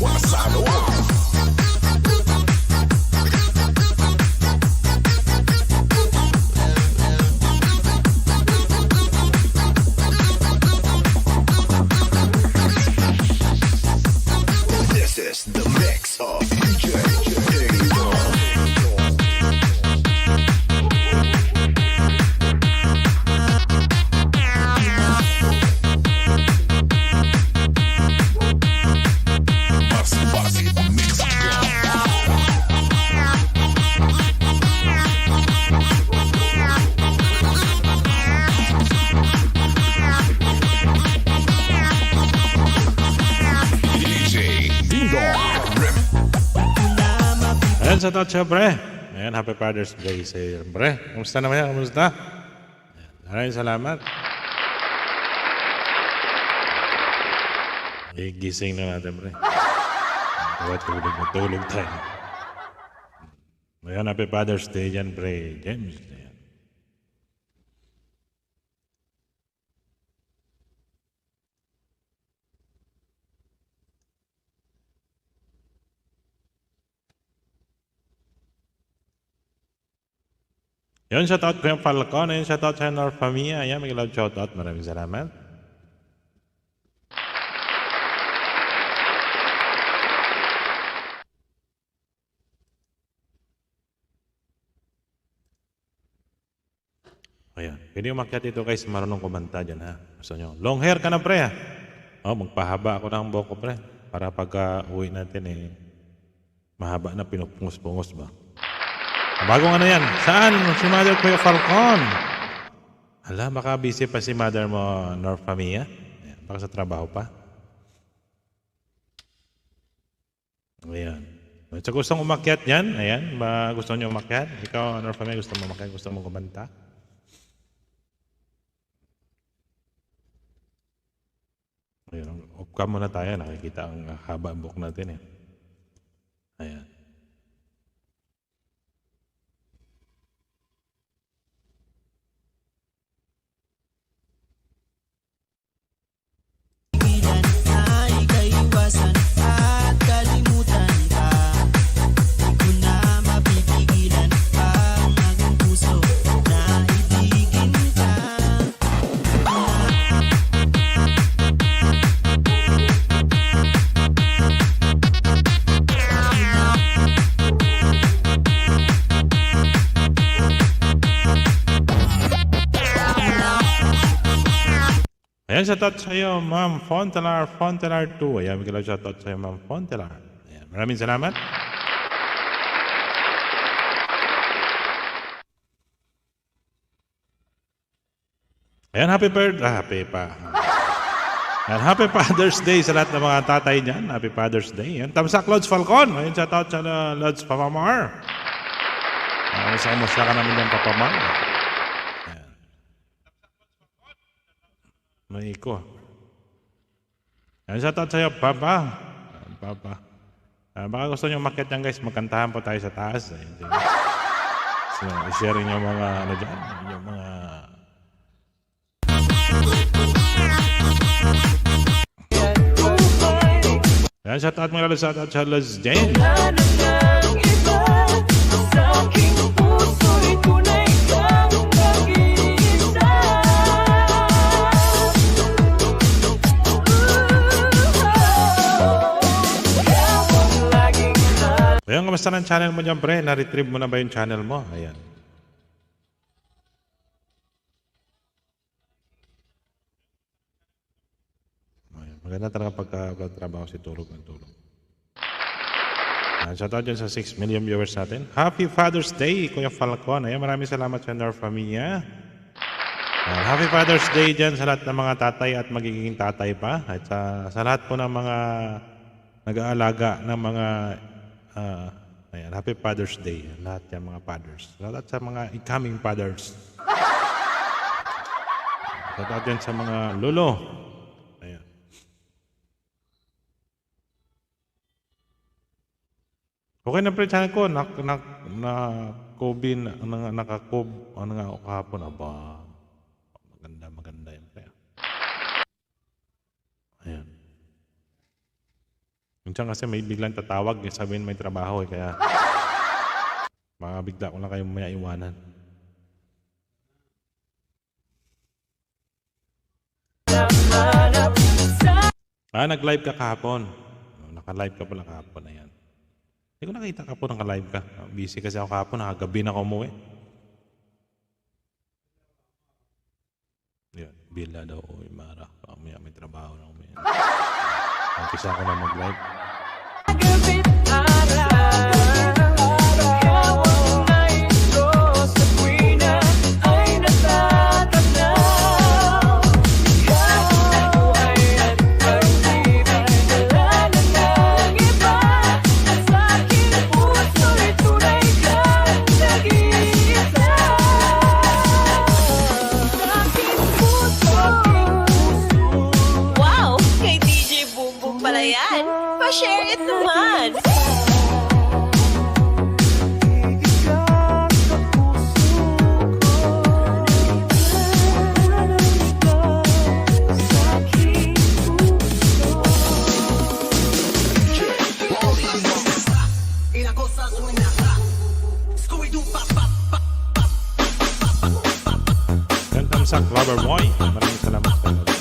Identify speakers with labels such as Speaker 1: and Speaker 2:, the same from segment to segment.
Speaker 1: Wanna sign on? This is the mix of DJ Dingdong.
Speaker 2: Ayan sa Tatcha, pre. Ayan, happy Father's Day sa iyo, pre. Kamusta naman yan? Kamusta? Ayan, maraming salamat. Gising na natin, pre. Tulog tayo. Ayan, happy Father's Day dyan, pre. James. Ayan. Yun, shoutout ko yung Falcon. Ayun, shoutout sa North Familia. Ayan, may love shoutout. Maraming salamat. Ayan, pwede umakyat ito guys. Marunong kumanta dyan, ha? Gusto nyo? Long hair ka na, pre, ha? Oh, magpahaba ako ng buhok ko, pre. Para pagka uwi natin, mahaba na pinupungos-pungos ba? Bagong ano yan? Saan? Si Mother Kuya Falcon. Hala, baka busy pa si Mother mo, North Familia. Ayan, baka sa trabaho pa. Ayan. So gustong umakyat yan? Ayan, ba gusto nyo umakyat? Ikaw, North Familia, gusto mo umakyat? Gusto mo kumanta? Ayan, off cam muna tayo. Nakikita ang haba ang buhok natin, eh. Ayan. Ayan, shoutout sa iyo, Ma'am Fontelar 2. Ayan, bigla shoutout sa iyo, Ma'am Fontelar. Ayan, maraming salamat. Ayan, happy Father's Day sa lahat ng mga tatay dyan. Happy Father's Day. Ayan, Tamsak Lods Falcon. Ayan, shoutout sa Lods Papa Mar. Kamusta ka namin dyan, Papa Mar. May iko. Ayan, shoutout sa'yo, Papa. Papa. Baka gusto nyo umakyat yan, guys. Magkantahan po tayo sa taas. Ayan, so, i-share nyo mga, ano dyan, yung mga... Ayan, shoutout mga lalo, shoutout sa Los Jane. Ayan, kamusta ng channel mo dyan, pre? Na-retrieve mo na ba yung channel mo? Ayan. Ayan. Maganda talaga pagka-trabaho si tulog ng tulog. Shoutout dyan sa 6 million viewers natin. Happy Father's Day, Kuya Falcon. Ayan, maraming salamat sa North Familia. Happy Father's Day dyan sa lahat ng mga tatay at magiging tatay pa. At sa lahat po ng mga nag-aalaga ng mga... ayan, happy Father's Day. Lahat yung mga fathers. Lahat sa mga incoming fathers. Lahat yan sa mga lolo. Ayan. Okay na pre, channel ko. Naka-cob. Ano nga ako kahapon? Aba. Maganda yan pre. Ayan. Minsan kasi may biglang tatawag, sabihin may trabaho kaya baka bigla ko lang kayo mamaya iwanan. Nag-live ka kahapon. Naka-live ka pala kahapon, ayan. Hindi ko nakita kahapon naka-live ka. Busy kasi ako kahapon, nakagabi na ako umuwi. Yan, bila daw, uy, Mara. Mamaya may trabaho na umiyan. Umpisa ko na mag-live.
Speaker 3: Wow! Kay DJ Boom Boom pala yan. Pa-share it naman.
Speaker 1: Y la cosa suena ra. Scooby-Doo, pa, pa.
Speaker 2: Yan, Tamsak, Loverboy. Maraming salamat sa Loverboy.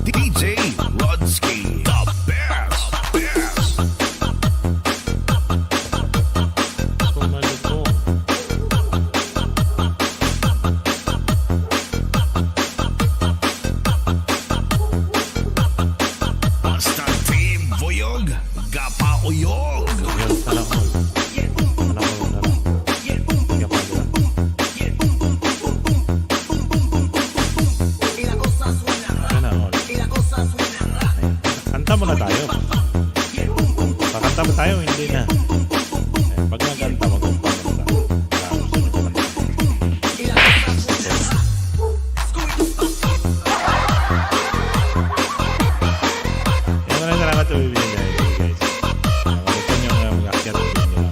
Speaker 1: DJ Rodsky, the best.
Speaker 2: Tumalito.
Speaker 1: Basta team Boyog, Gapa Uyog.
Speaker 2: Yan, sana all. Sana all na lang. Hindi ako agad.
Speaker 1: Y la cosa suena ra.
Speaker 2: Sana all.
Speaker 1: Y la cosa suena ra.
Speaker 2: Ayan. Kanta muna tayo. Kakanta mo tayo, hindi na. Ayan, pag nagkanta, mag-umpang kanta. Para gusto nyo kumanta.
Speaker 1: Y la cosa suena ra. Scooby-Doo, pa, pa.
Speaker 2: Yan, maraming salamat sa bibigyan guys. Huwag nyo mag-akyat ng video.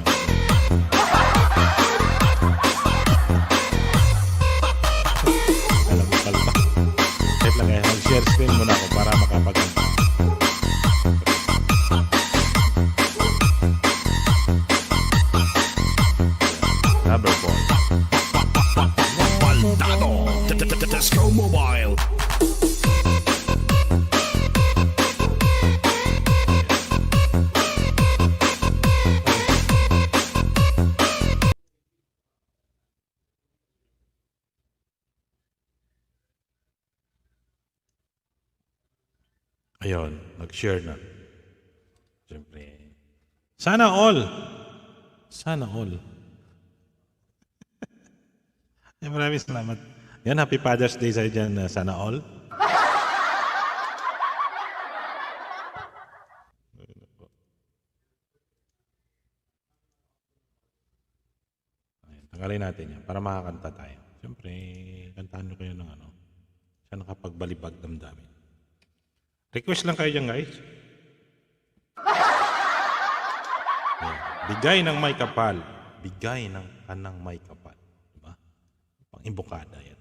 Speaker 2: Alam mo pala ba? Kahit lang kaya mag-share screen muna ako para makapagkanta. Loverboy.
Speaker 1: Baldado, Disco Mobile.
Speaker 2: Ayun, nag-share na. Siyempre. Sana all. Sana all. Yan, maraming salamat. Yan, Happy Father's Day sa dyan. Sana all. Ayan, tanggalin natin yan para makakanta tayo. Siyempre, kantahan nyo kayo ng ano. Siya nakapagbalibag damdamin. Request lang kayo dyan, guys. Ayan. Bigay ng may kapal. Bigay ng kanang may kapal. Diba? Pang imbokada yan.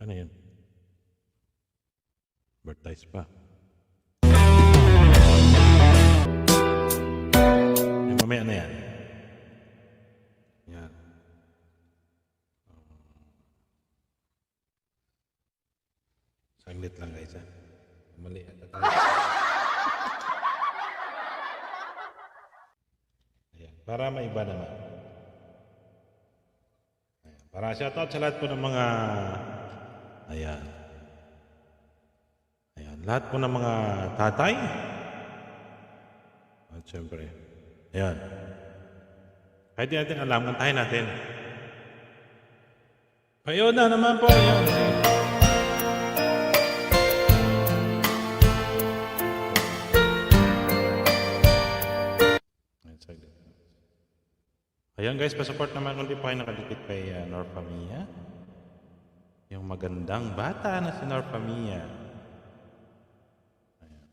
Speaker 2: Sana yun? Advertise pa. Yung mamaya na yan. Yan. Saglit lang guys ha. Mali ata tayo. Ayan. Para maiba naman. Ayan. Para shoutout sa lahat po ng mga ayan. Ayan. Lahat po ng mga tatay. At syempre. Ayan. Kahit di natin alam, kantahin natin. Kayo na naman po. Ayan. Ayan guys, pasupport naman kung di pa kayo nakadikit kay Norfa Mia. Yung magandang bata na si Norfa Mia. Ayan.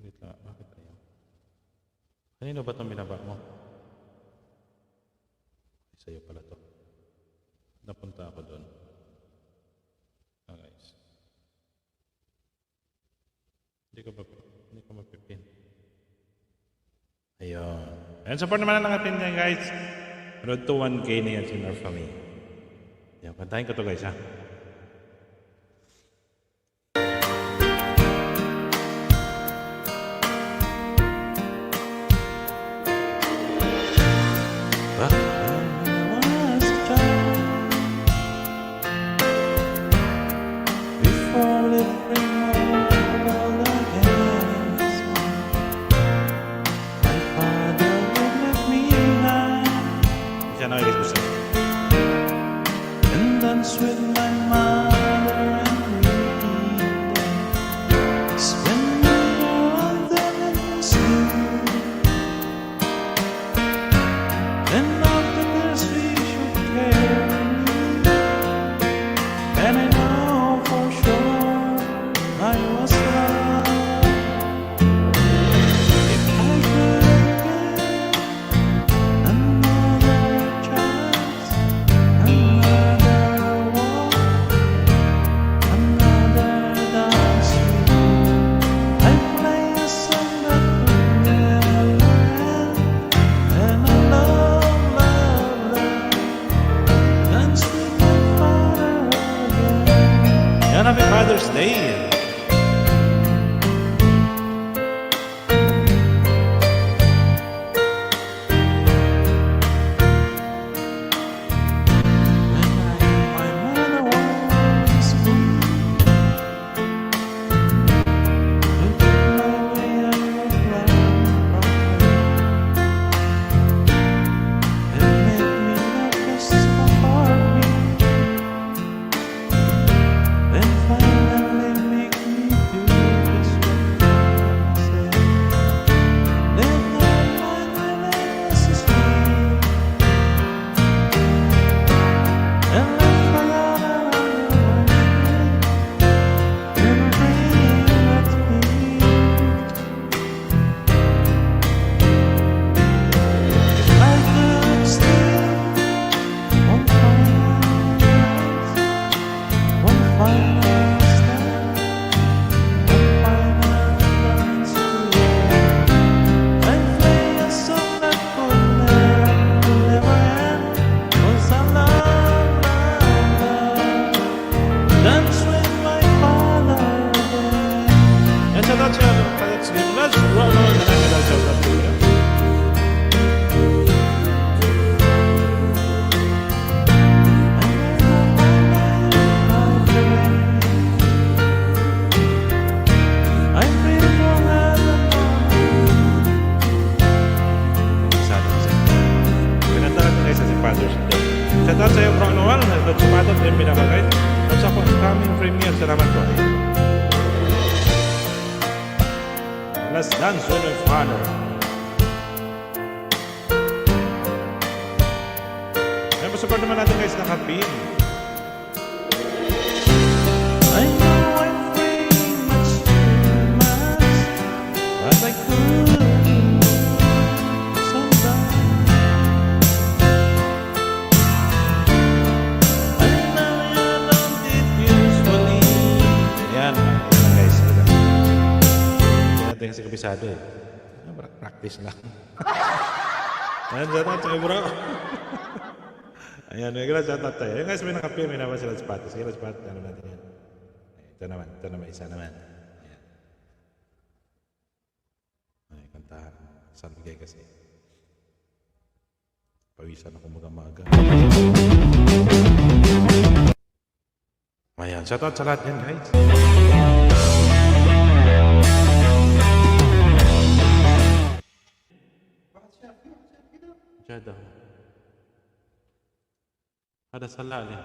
Speaker 2: Wait lang, bakit ayaw? Kanino ba itong binaba mo? Ay, sa'yo pala to. Napunta ako doon. Ah, guys. Hindi ko mapipin. Ayun. Ayan, support naman ang pin niya, guys. Road to 1K na yan si Nerf Kami. Ayan, kantahin ko to, guys, ha. Back when I was a child, before living all against me, my father would let me hide. Siya nakikita siya. And dance with my mother and read. Spend the all day in school. And after this we should carry me. And I know for sure I was wrong. If I could get another chance, another walk, another dance with you, I'd play a song that would never end. And I love dance with my father again. Yan, Happy Father's Day! My mother was gone. Look at the way I look like and make me nervous for heartbeat. Then finally make me do just what I said. Let not my willingness speak. And let forgot I everything that's me. If I could steal one final step, one final dance with you, I'd play a song that would never end. 'Cause I love dance with my father again. Yan sa lahat siya. Let's roll on the next episode. Father's Day. Shout out sa iyo, Bro Noel. Nagpatod din binabagay. At sa coming premiere, salamat po. Let's dance with my father. Ayan, support naman natin guys, nakapin. I know I'm free much too much, but I could sometimes. I know you don't it usually. Ayan, ayan guys. Ayan natin kasi kabisado eh. Practice lang. Ayan, shout out bro. Ayan, may gila shout out tayo. Ayan guys, may nakapin, may naman sila sapatos. Sige, sapatos, ano natin yan. Ito naman, isa naman. Ayan. Ay, kantahan. Saan bigay kasi. Pawisan ako maga-maga. Ayan, shout out sa lahat yan guys. Diyan daw. Ada salah ni.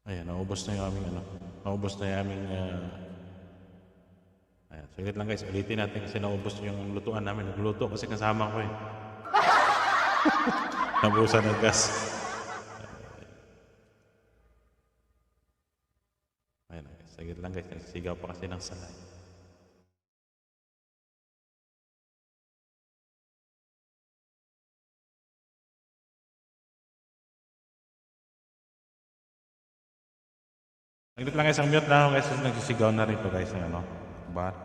Speaker 2: Ayan, naubos na yung aming naubos na yung aming ayan, saglit lang guys, ulitin natin kasi naubos yung lutuan namin. Nagluto kasi kasama ko eh. Nabusan ng gas. Ayun na guys, saglit lang guys, nagsisigaw pa kasi ng salay. Saglit lang guys, ang mute na ako guys, nagsisigaw na rito guys ng ano, bar.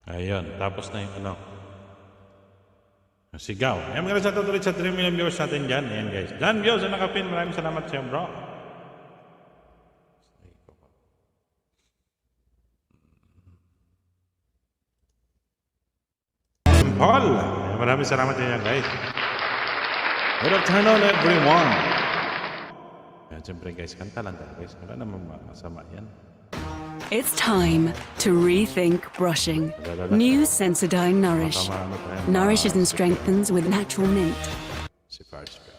Speaker 2: Ayun, tapos na yung ano. Yung sigaw. Ayan, mga sa tutuloy sa 3 million viewers natin dyan. Ayan guys. John Views na nakapin. Maraming salamat sa iyo bro. Paul. Ayan, maraming salamat sa inyo guys. Good afternoon everyone. Ayan, siyempre guys, kanta lang tayo guys. Wala naman masama yan.
Speaker 4: It's time to rethink brushing. New Sensodyne Nourish. Nourishes and strengthens with natural mint.
Speaker 2: Si Paris Bear.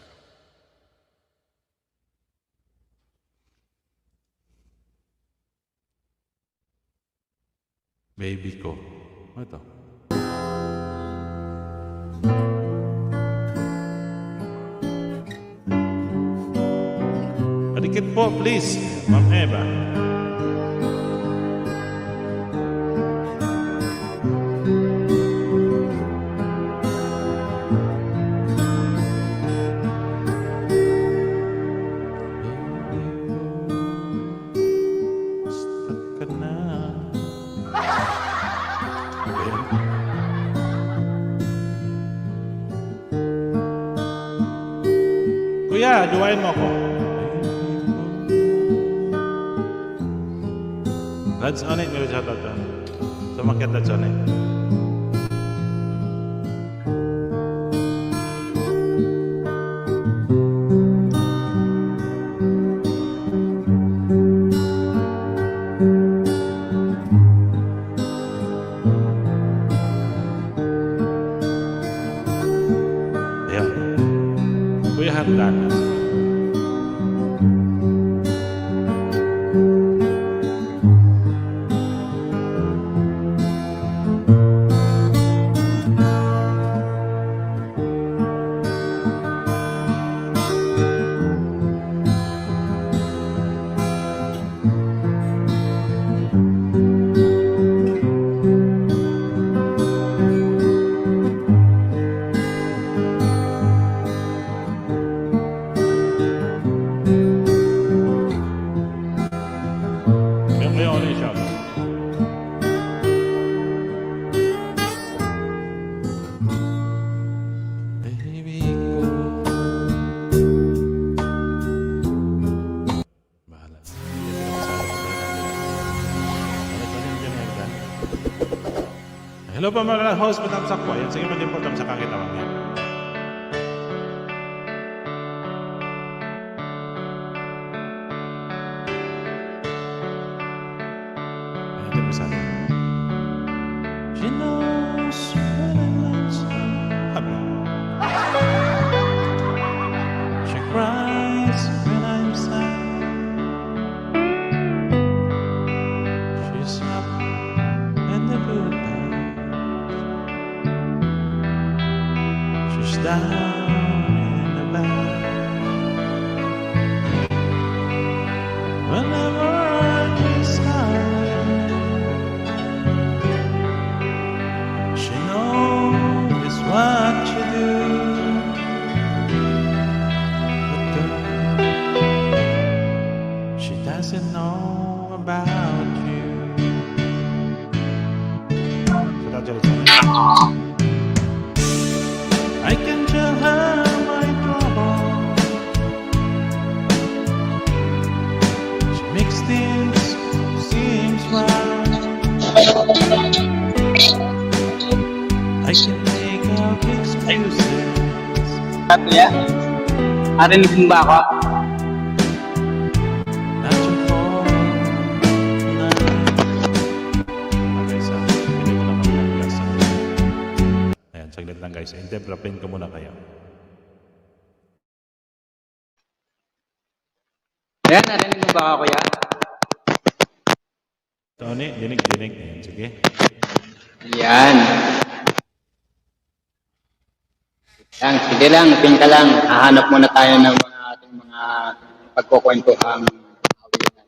Speaker 2: Baby ko. Ano ito? Padikit po, please. Ma'am Eva. Kuya, duwain mo ako. Let's on it, meron siya ito. Sumakit, let's on it. Ayan. Kuya, handa na. Hello po mga host, patamsak po. Yan, sige din po tamsak ang kita mamaya. Ayan, ito po sana. She knows when I'm happy. She cries when I'm sad. She's up in the good times. She's down in the bad. Whenever I get silent, about you. So that's all. I can tell her my trouble. She makes things seem right. I can make up excuses.
Speaker 5: Kuya, narinig mo ba ako?
Speaker 2: Not your fault. Okay, so hindi ko na kami ng class. Ayan, saglit lang guys. Interprapin ko muna kayo.
Speaker 5: Ayan, narinig mo ba ako, kuya?
Speaker 2: Tony, dinig. Ayan, sige.
Speaker 5: Yan. Yan, sige lang, pin ka lang. Hahanap muna tayo ng mga ating mga pagkukwentuhang awitan.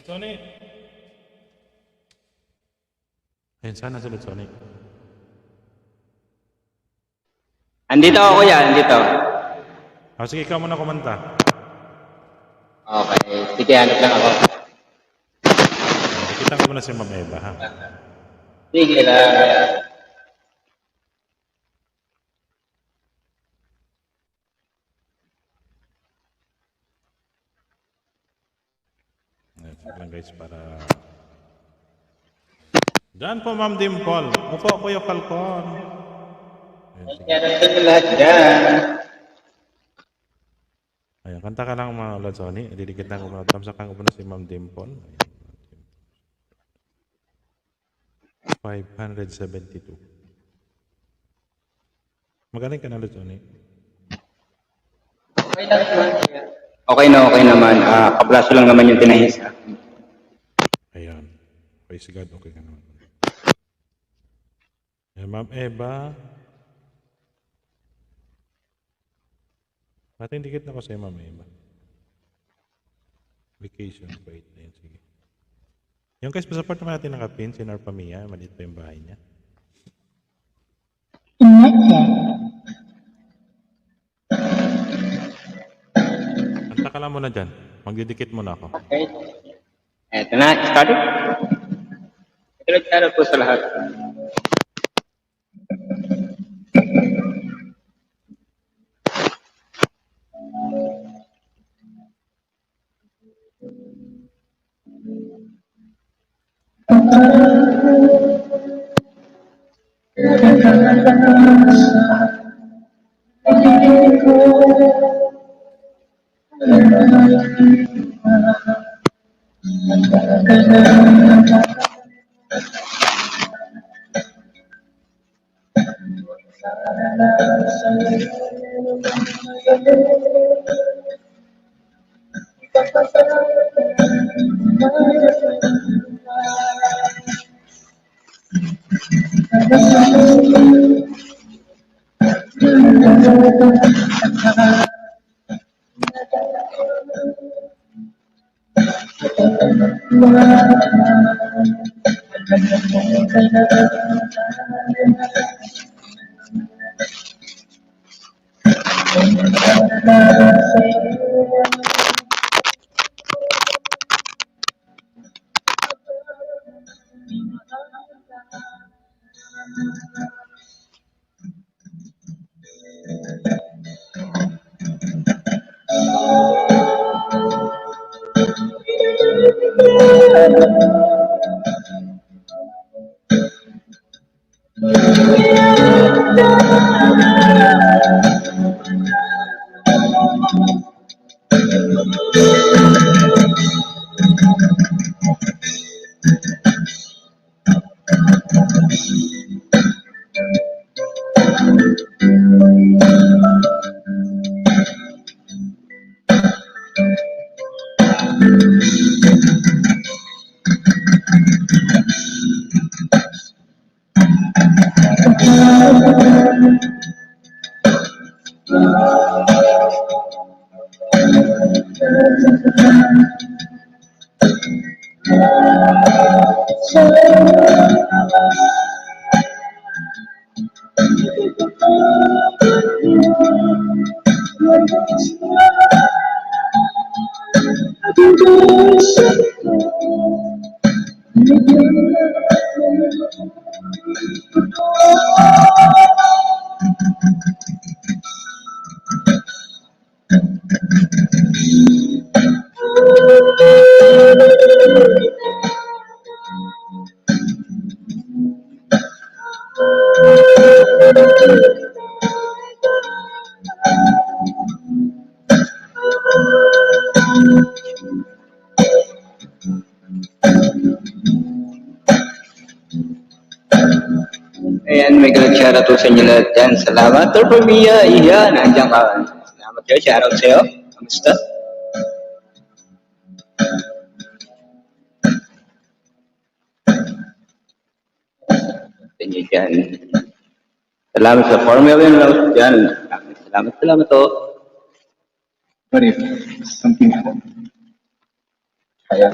Speaker 2: Sonic! Ayun, sana sa Sonic.
Speaker 5: Andito ako, kuya, andito.
Speaker 2: Sige, ikaw muna kumanta.
Speaker 5: Okay, sige, hanap lang ako.
Speaker 2: Kita ko muna si Ma'am Eva, ha?
Speaker 5: Sige lang.
Speaker 2: Ayun, lang guys, para... Diyan po, Ma'am Dimple. Upo, Kuya Falcon. Ayun, sige.
Speaker 5: Yan ang lahat dyan.
Speaker 2: Ayun, kanta ka lang mga Lord Sony. Didikit na ko muna. Tamsakan ko muna si Ma'am Dimple. Ayun. 572. Magaling ka na, Lord Sony.
Speaker 5: Okay naman. Kabraso lang naman yung tinahis.
Speaker 2: Ayan. Praise God, okay ka naman. Ayan, Ma'am Eva. Mating dikit na ko sa'yo, Ma'am Eva. Vacation. Wait, ayun, sige. Yung guys, pasaport naman natin ng kapin, si Narpamia. Maliit pa yung bahay niya. Kanta ka lang muna dyan. Magdidikit muna ako.
Speaker 5: Okay. Eto na, started. Ito po sa lahat. Ayan, may galang shoutout po sa inyo lahat dyan. Salamat, Dr. Mia. Iya, nandiyan ka. Salamat kayo, shoutout sa'yo. Kamusta? Sa inyo dyan. Salamat sa formula yung laos dyan. Salamat to.
Speaker 6: What if something happened? Kaya.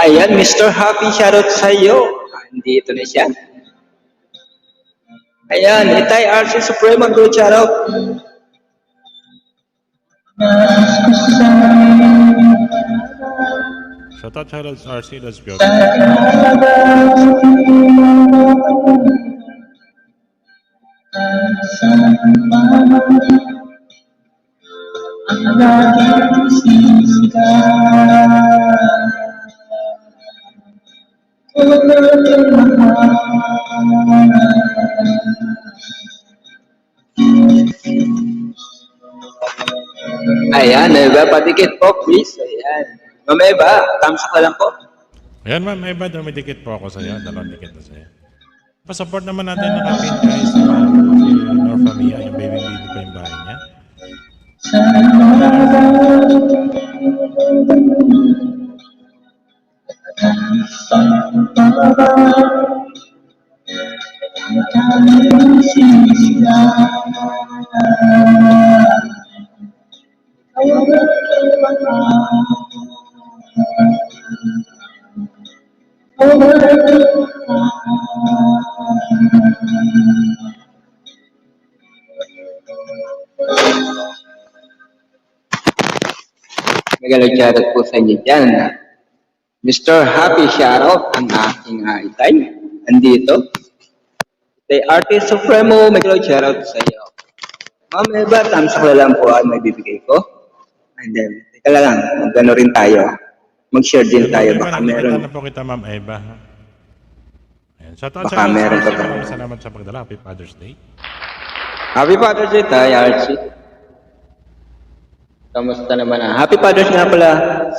Speaker 5: Ayan, Mr. Happy, shoutout sa iyo. Andito na siya. Ayan, Itay RC Supremo, good shoutout.
Speaker 2: Shoutouts RC, let's go.
Speaker 5: Ayan, Eva, padikit po, please. Ayan. Ma'am Eva, thumbs up ka lang po.
Speaker 2: Ayan ma'am, may ba dumidikit po ako sa iyo? Dalawang dikit na sa iyo. Pa-support naman natin ng kapin guys. Si Norfa Mia, yung baby pa yung bahay niya.
Speaker 5: Magalang shoutout po sa inyo dyan. Mr. Happy, shoutout ang aking Itay. Andito. Itay Artist Supremo, magalang shoutout sa iyo. Ma'am Eva, thumbs up na lang po ay may bibigay ko. And then, teka lang, mag-ano rin tayo. Mag-share din tayo,
Speaker 2: Eva,
Speaker 5: baka
Speaker 2: nakikita
Speaker 5: meron.
Speaker 2: na po kita, Ma'am Eva. Ayan. Shoutout
Speaker 5: Baka
Speaker 2: sa iyo,
Speaker 5: meron
Speaker 2: Archie.
Speaker 5: ka pa.
Speaker 2: Maraming salamat sa pagdala. Happy Father's Day.
Speaker 5: Happy Father's Day tayo, Archie. Kamusta naman ah? Happy Father's nga pala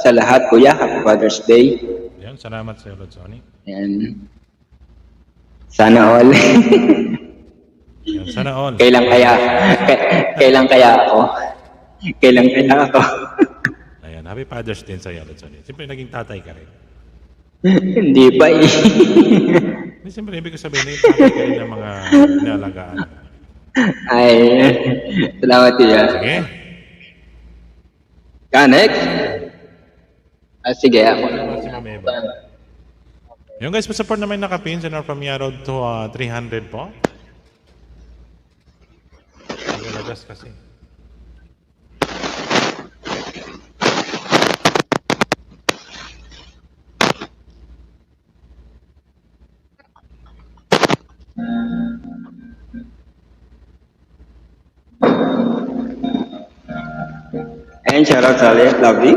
Speaker 5: sa lahat, kuya. Happy Father's Day.
Speaker 2: Ayan, salamat sa iyo, Lord Sonny.
Speaker 5: Ayan. Sana all.
Speaker 2: Ayan, sana all.
Speaker 5: Kailan kaya? Kailan kaya ako? Kailan kaya ako?
Speaker 2: Ayan, Happy Father's Day sa iyo, Lord Sonny. Siyempre, naging tatay ka rin.
Speaker 5: Hindi pa eh.
Speaker 2: Hindi, siyempre, ibig ko sabihin, naging tatay ka rin ng mga inalagaan.
Speaker 5: Ay, salamat kuya.
Speaker 2: Sige.
Speaker 5: Next? Sige, ako.
Speaker 2: Si Ma'am Eva. Yung guys, pa-support naman nakapin sa North Pamia Road to 300 po. Nagalagas kasi.
Speaker 5: And shout out sa ulit, lovely.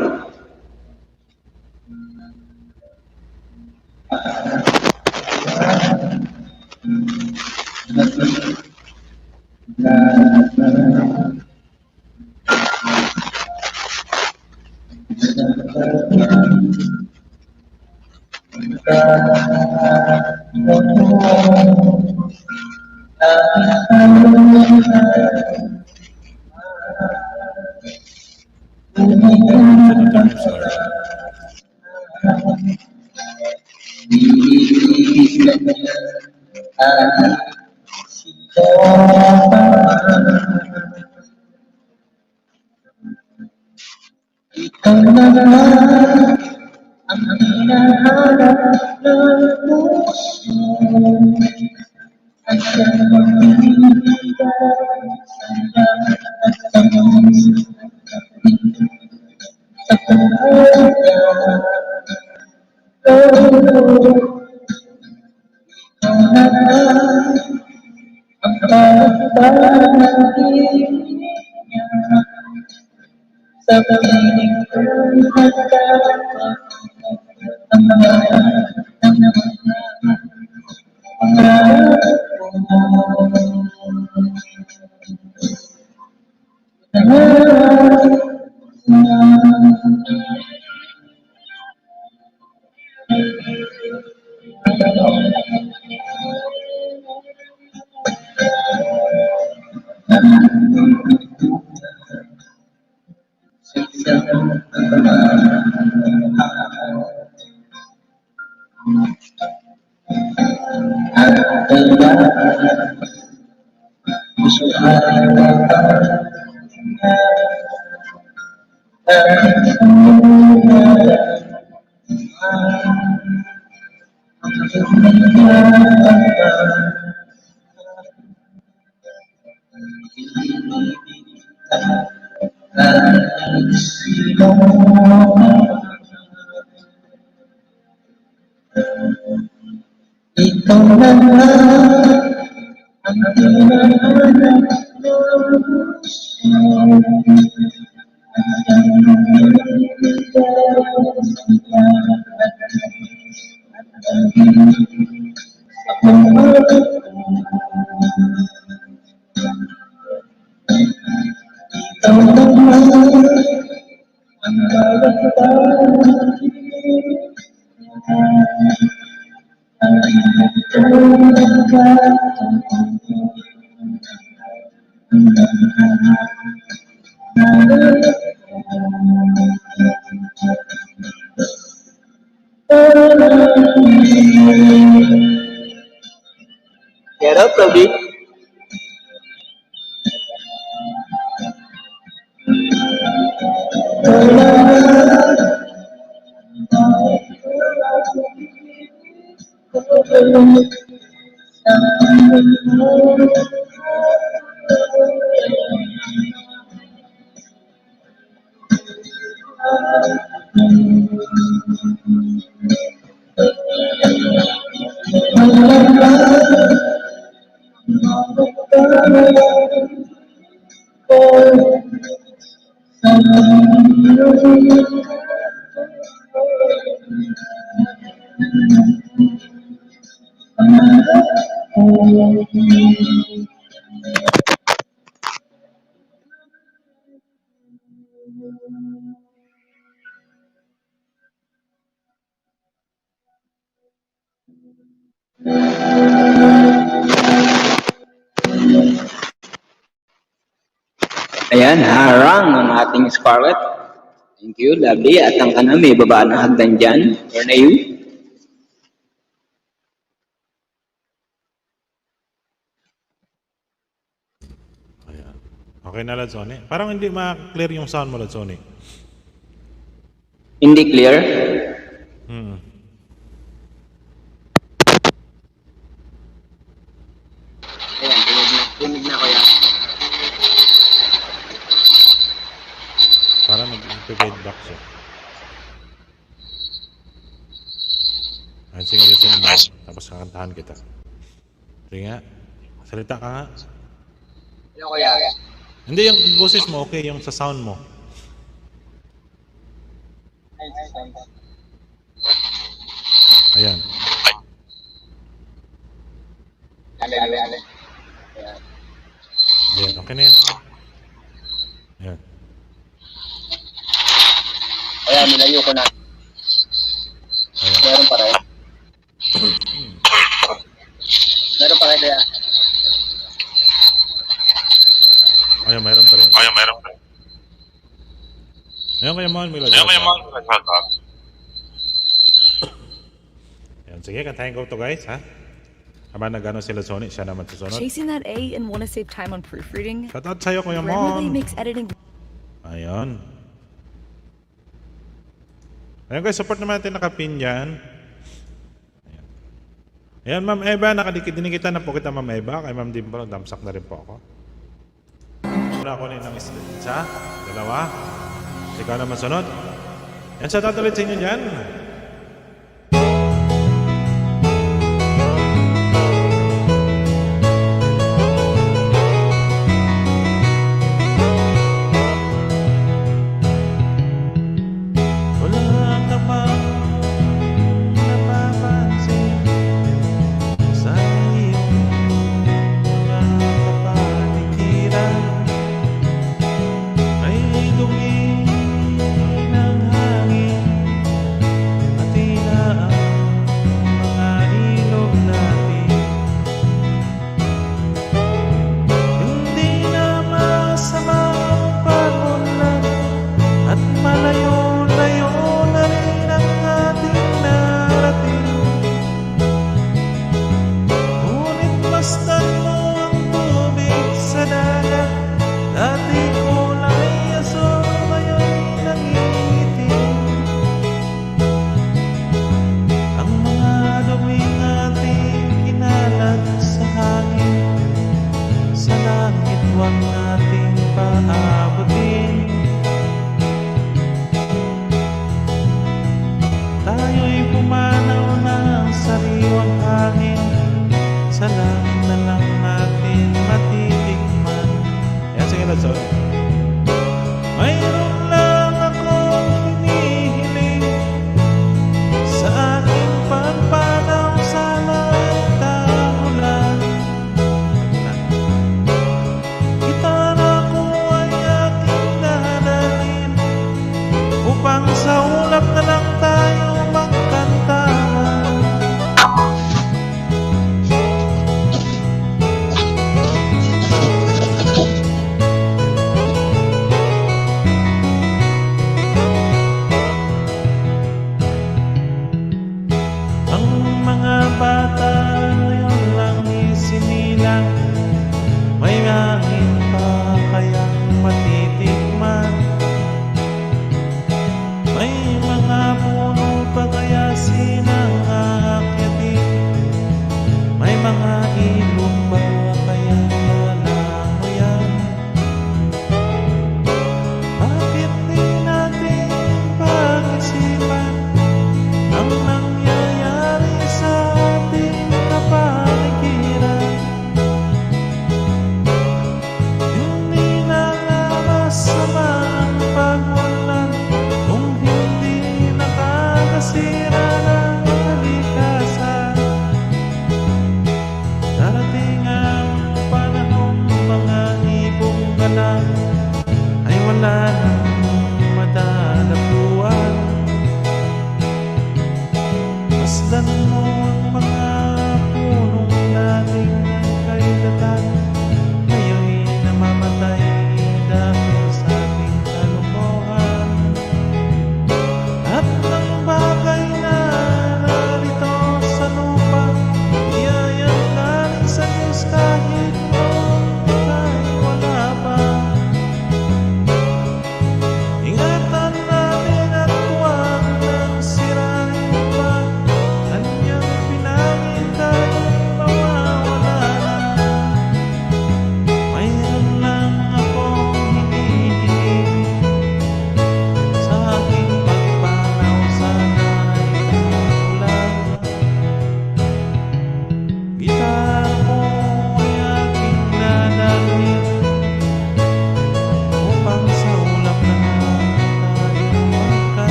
Speaker 5: Get up, Toby. Ayan, harang ang ating Scarlett. Thank you, lovely. At ang kana, may baba ng hagdan dyan. Or na you.
Speaker 2: Ayan. Okay na, Ladsoni. Parang hindi ma-clear yung sound mo, Ladsoni.
Speaker 5: Hindi clear.
Speaker 2: Hmm.
Speaker 5: Ayan, tunig na kuya.
Speaker 2: Parang nag-feedback siya. Ayan, sige, sige mo. Tapos kakantahan kita. Sige nga. Salita ka nga.
Speaker 5: Ano kuya?
Speaker 2: Hindi, yung boses mo, okay. Yung sa sound mo. Ayan.
Speaker 5: Ale.
Speaker 2: Ayan, okay na yan. Ayan.
Speaker 5: Ayan, nilayo ko na.
Speaker 2: Ayan.
Speaker 5: Meron pa rin. Meron pa rin kaya.
Speaker 2: Ayan, mayroon pa rin. Ayan, kaya mahal mo ilagay. Ayan, sige, kantahin ko to guys, ha? Habang nag-ano sila Sony, siya naman susunod.
Speaker 7: Chasing that A and want to save time on proofreading?
Speaker 2: Shoutout sa'yo, Kuya
Speaker 7: Grammarly
Speaker 2: Mon.
Speaker 7: makes editing
Speaker 2: Ayan. Ayan guys, support naman natin nakapin dyan. Ayan. Ayan, Ma'am Eva, nakadikit-dinikitan na po kita, Ma'am Eva. Kay Ma'am Dimple, damsak na rin po ako. Una ko ng isa, dalawa. Ikaw naman sunod. Ayan, shoutout ulit sa inyo dyan. Wala ka bang napapansin sa iyong mga kapaligiran? Ay dumi ng hangin at tila ang mga ilog natin. Hindi na masama ang pag-unlad at malayo-layo na rin ang ating narating. Ngunit masdan mo ang tubig sa dagat. Dati kulay aso, ngayon nangitim. Ang mga duming ating kinalat sa hangin, sa langit huwag nating paabutin. Tayo'y pumanaw ng sariwang hangin, sa langit na lang natin matitikman. Yan, sige na, sorry. Mayroon lang akong hinihiling sa aking pagpanaw, sana ay tahulan. Gitara ko ay aking dahalin upang sa ulap na lang tayo magkanta.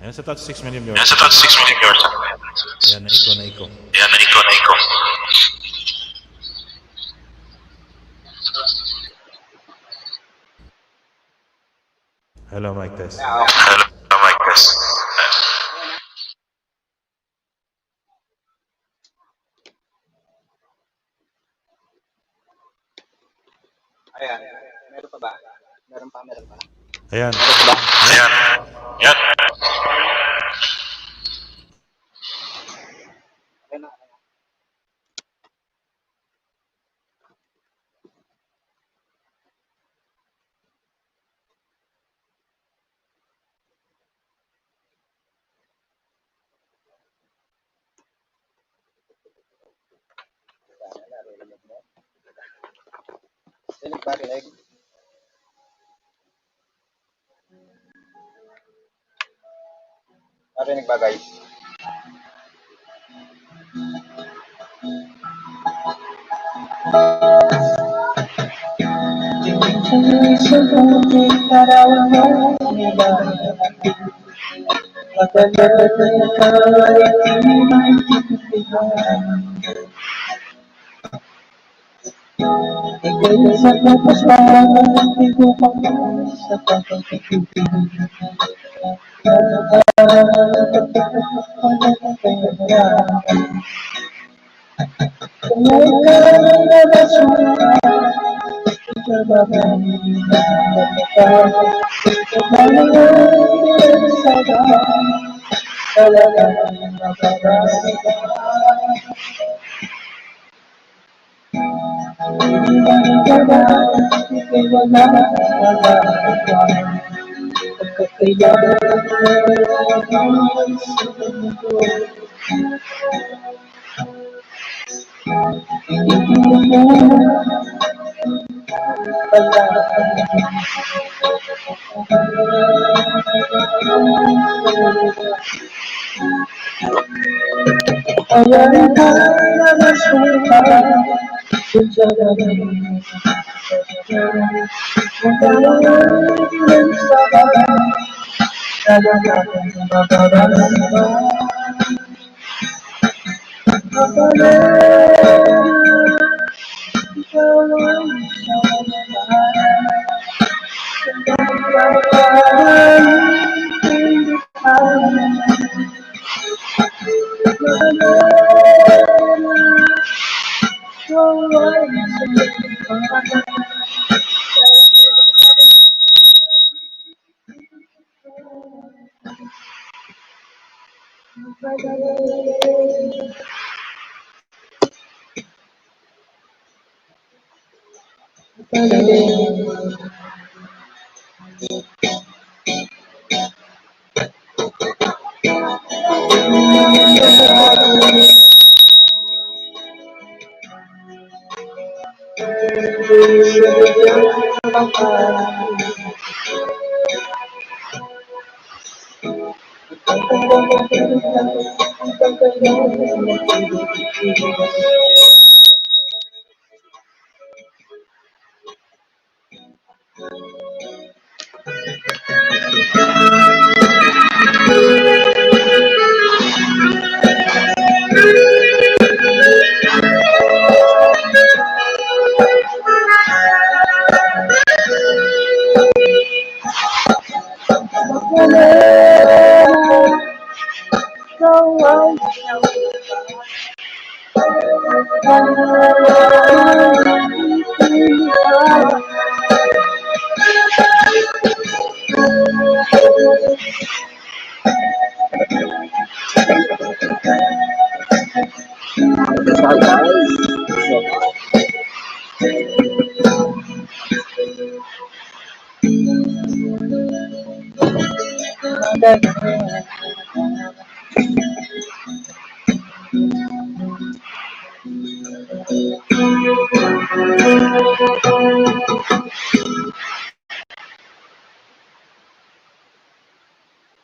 Speaker 2: Ayan sa touch 6 million
Speaker 8: Yan
Speaker 2: viewers.
Speaker 8: sa top 6 million viewers.
Speaker 2: Ayan, naiko, naiko.
Speaker 8: Yan, naiko, naiko.
Speaker 2: Hello, mic test.
Speaker 8: Hello, mic test.
Speaker 5: Ayan. Meron pa ba? Meron pa.
Speaker 2: Ayan.
Speaker 8: Ayan. Yan.
Speaker 5: Rinig ba? Rinig? Narinig ba, guys?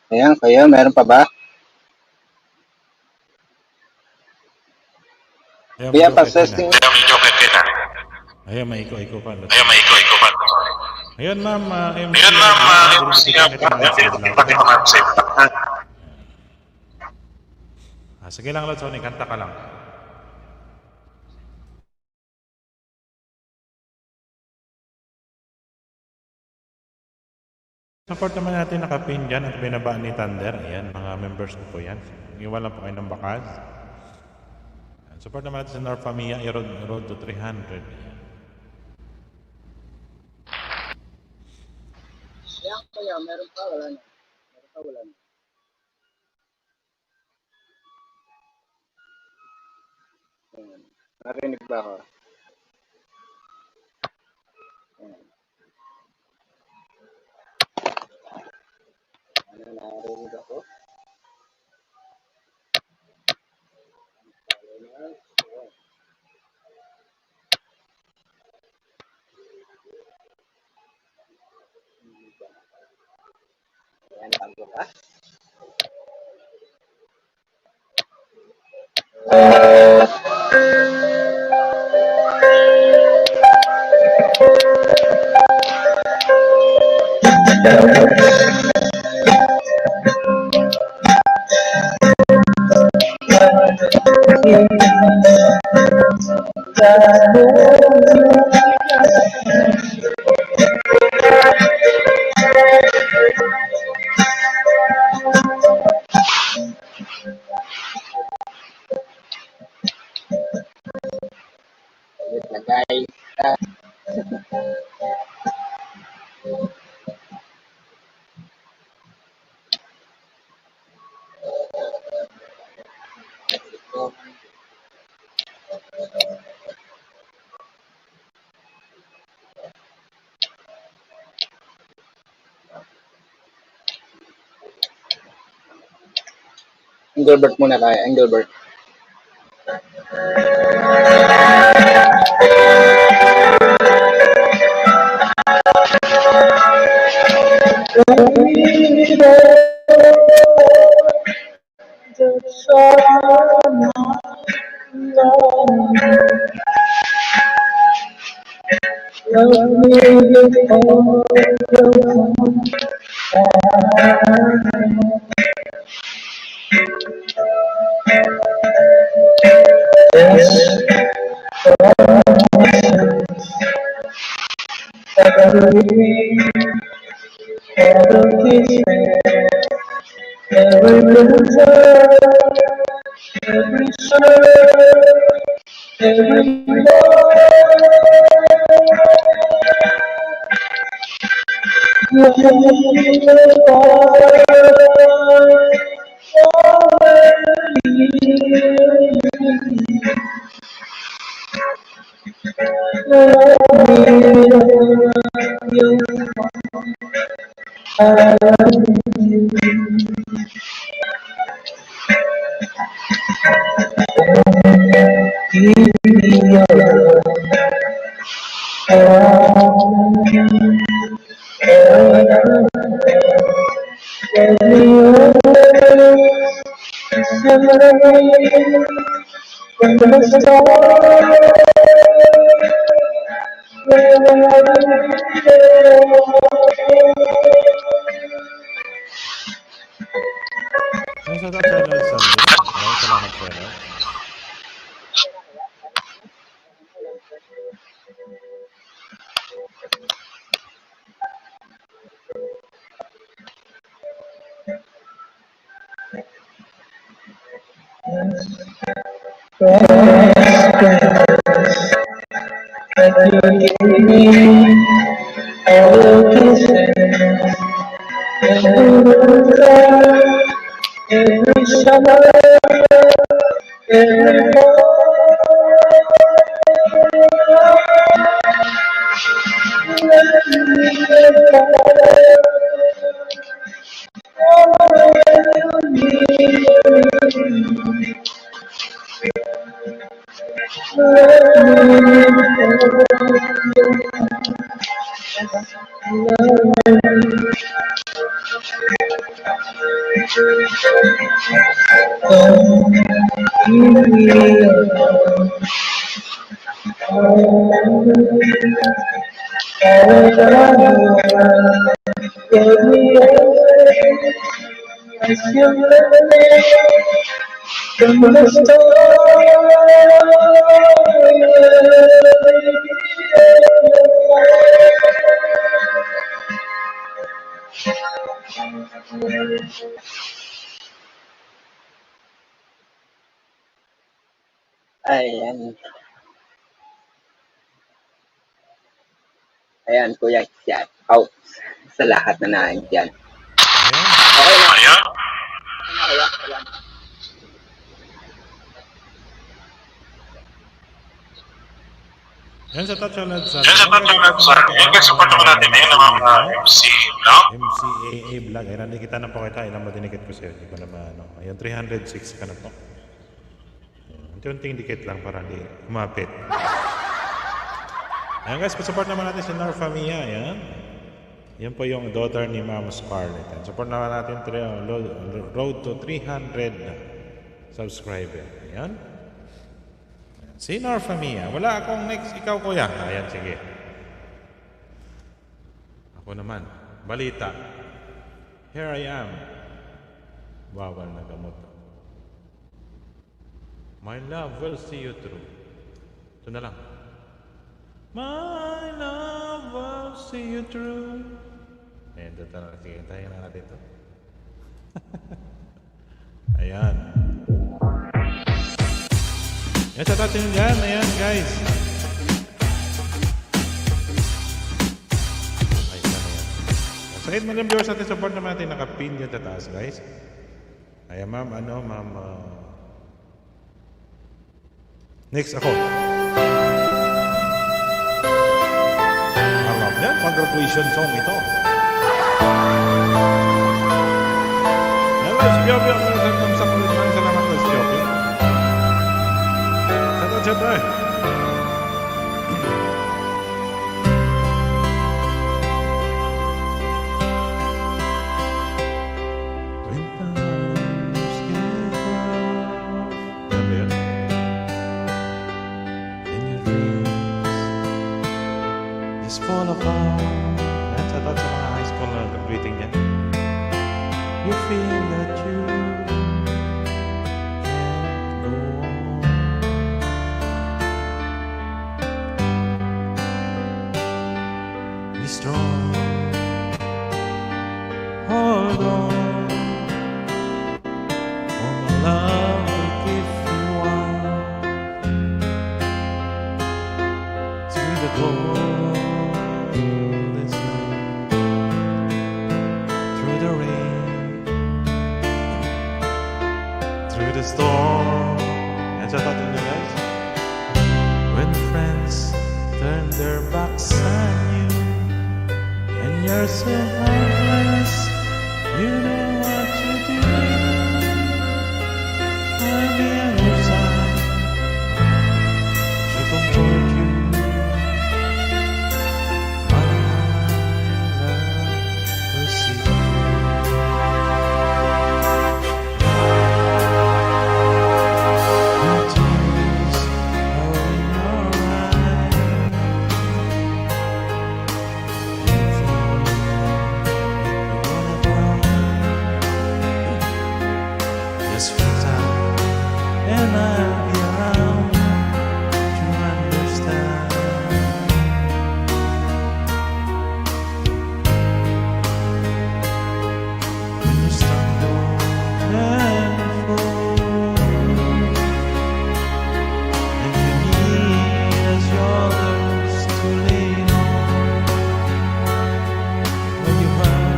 Speaker 5: Ayan, kaya meron pa ba?
Speaker 2: Ayan,
Speaker 5: Kaya
Speaker 2: medyo
Speaker 5: pa
Speaker 2: okay na.
Speaker 5: testing.
Speaker 8: Ayan, medyo okay na.
Speaker 2: Ayan, maiko-iko pa.
Speaker 8: Ayan, maiko pa.
Speaker 2: Ayan, ma'am.
Speaker 8: Ayan, ma'am. MC,
Speaker 2: Hindi kita
Speaker 8: Hindi
Speaker 2: ma'am sa
Speaker 8: kita
Speaker 2: vlog.
Speaker 8: ma'am sa vlog.
Speaker 2: Sige lang, Lord Sonny, kanta ka lang. Support naman natin nakapin dyan at binabaan ni Thunder. Ayan, mga members ko po yan. Iwan lang po kayo ng bakas. Support naman natin sa North Familia, road to 300.
Speaker 5: Yan kuya, meron pa, wala na. Meron pa, wala na. Ayan. Narinig ba ako? Ayan. Ano, narinig ako? Ayan. Ayan, bago ka? Ulit na guys. Engelbert muna tayo, Engelbert.
Speaker 2: May sa channel sa Maraming salamat channel.
Speaker 6: from the start.
Speaker 5: Ayan. Ayan, Kuya, shout out sa lahat na nandiyan. Okay na.
Speaker 8: Ayan.
Speaker 5: Ayan.
Speaker 2: Yan sa touch ulit sa...
Speaker 8: Diyan sa patulat sa yung support naman natin yun ang mga MC, no?
Speaker 2: MCAA vlog. Ay, nandikita na po kita. Ilang ba dinikit ko sa'yo? Di ko na ano. Ayan, 306 ka na po. Unti-unting dikit lang para hindi umapit. Ayan guys, support naman natin si Norfa Mia. Ayan. Yan po yung daughter ni Ma'am Scarlett. Ayan, support naman natin road to 300 subscriber. Ayan. Si Norfa Mia. Wala akong next. Ikaw, kuya. Ayan, sige. Ako naman. Balita. Here I am. Bawal na gamot. My love will see you through. Ito na lang. My love will see you through. Ayan, ito na lang. Sige, tayo na natin ito. Ayan. Yan sa tatin nyo dyan. Ayan, guys. Ayan na yan. Sa 8 million viewers natin, support naman natin. Nakapin dyan sa taas, guys. Ayan, ma'am. Next ako. Alam niya, pang-graduation song ito. Hello, Siyopio. Sa kulit man, salamat po, Siyopio. Siyempre. Fall apart. That's sa mga high school na greeting niya. You feel that you can't go on. Be strong. Hold on. For my love will give you up through the door. The storm. And so I thought, guys, when friends turn their backs on you and you're so helpless, you know what to do. I'll be on your side to comfort you. My love will see you. And I'll be around to understand. When you stumble and fall, and you need a shoulders to lean on, when you run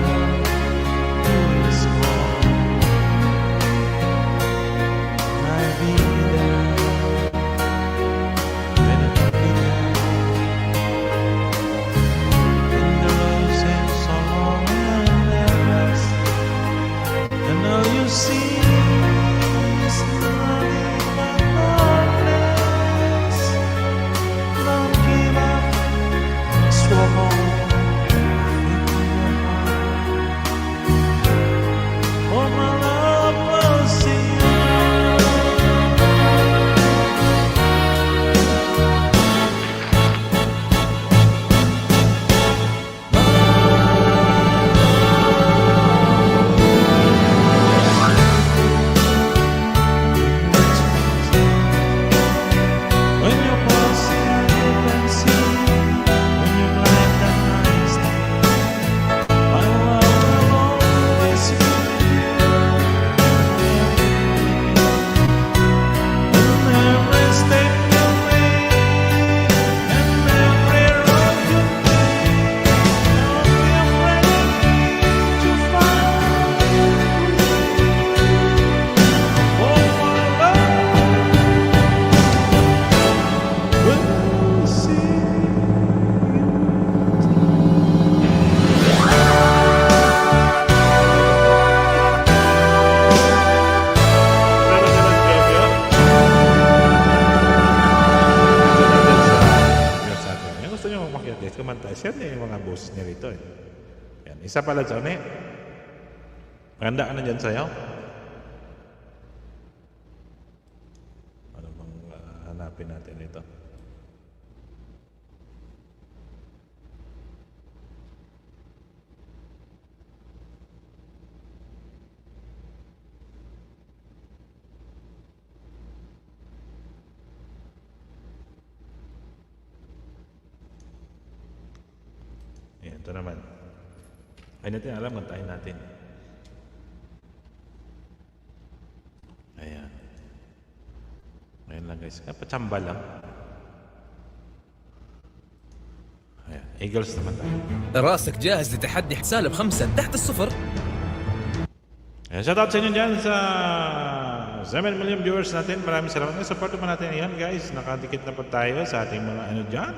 Speaker 2: to the score, I'll be there. When it began, and the road seems so long and endless, and all you see is nothing but darkness. Don't give up, swap on. Oh, my love will see you. share niya yung mga boses niya rito eh. Yan. Isa pala, Johnny. Maganda ka na dyan sa'yo. Ano bang hanapin natin ito? Ayan, ito naman. Ay natin alam, kantahin natin. Ayan. Ayan lang guys. Pachamba lang. Ayan. Eagles naman tayo.
Speaker 1: راسك جاهز لتحدي سالب 5 تحت الصفر.
Speaker 2: Ayan, shoutout sa inyo dyan sa 7 million viewers natin. Maraming salamat. Support naman natin. Ayan guys, nakadikit na po tayo sa ating mga ano dyan.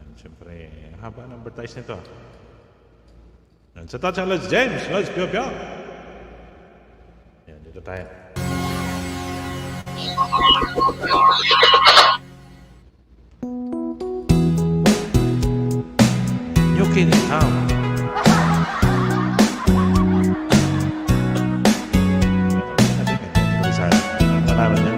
Speaker 2: Ayan, siyempre, haba ng advertise nito. Ayan, shoutout sa Lods James. Lods Pio Pio. Ayan, dito tayo. New Kid in Town. Malaman yan.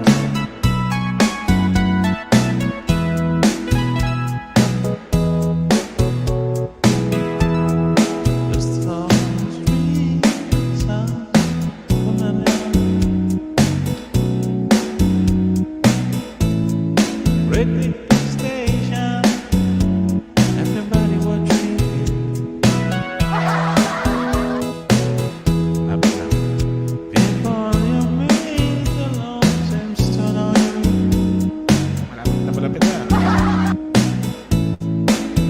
Speaker 2: Radio station, everybody watching you. People you meet, the Lord seems to know you. Malapit na.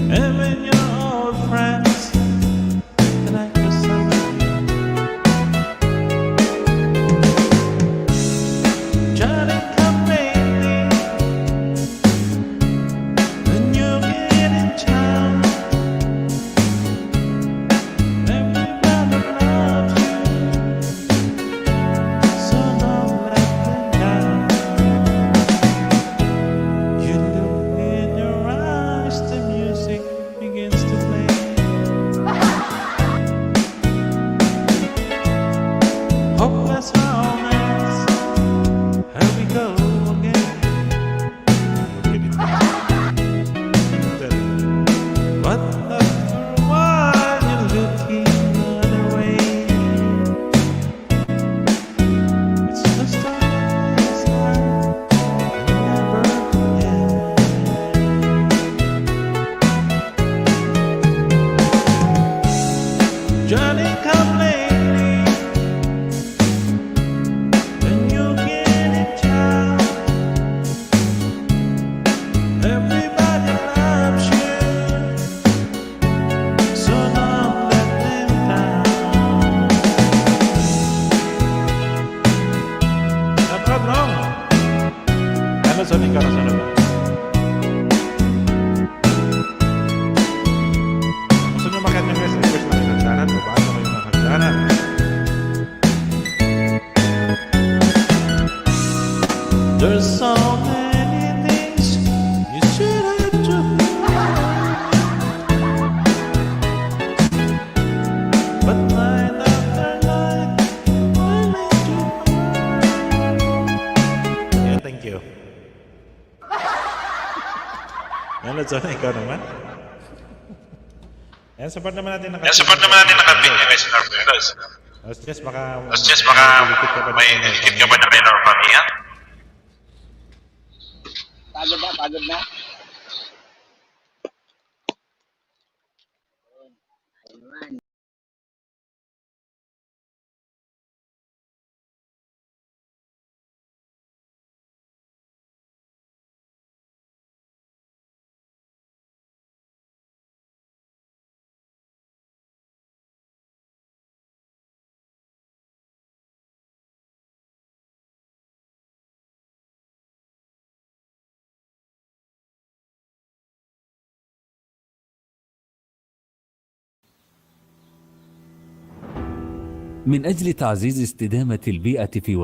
Speaker 2: Even your old friends, they like your song. Johnny come lately, when you get in town. Everybody loves you, so don't let them down. You look in your eyes, the music begins to play. Hopeless romance, here we go again. But after a while, you're looking the other way. It's just a nice night, never again. Johnny come lately, when you get in town. Everybody loves you, so don't let them down. Dapat long. Ano sa ikaw na sunod? Gusto nyo makanya guys, request lang yung hagdanan. Babaan ko yung hagdanan. There's so many things you should have to but night after night, I let you yeah, thank you. Yan, let's on, ikaw naman. Yan, support naman natin
Speaker 8: Yan, support naman natin nakapin guys in our videos.
Speaker 2: Let's just baka
Speaker 8: may delicate ka ba na rin our pamilya?
Speaker 5: Pagod na, pagod na. Ayun.
Speaker 9: من أجل تعزيز استدامة البيئة في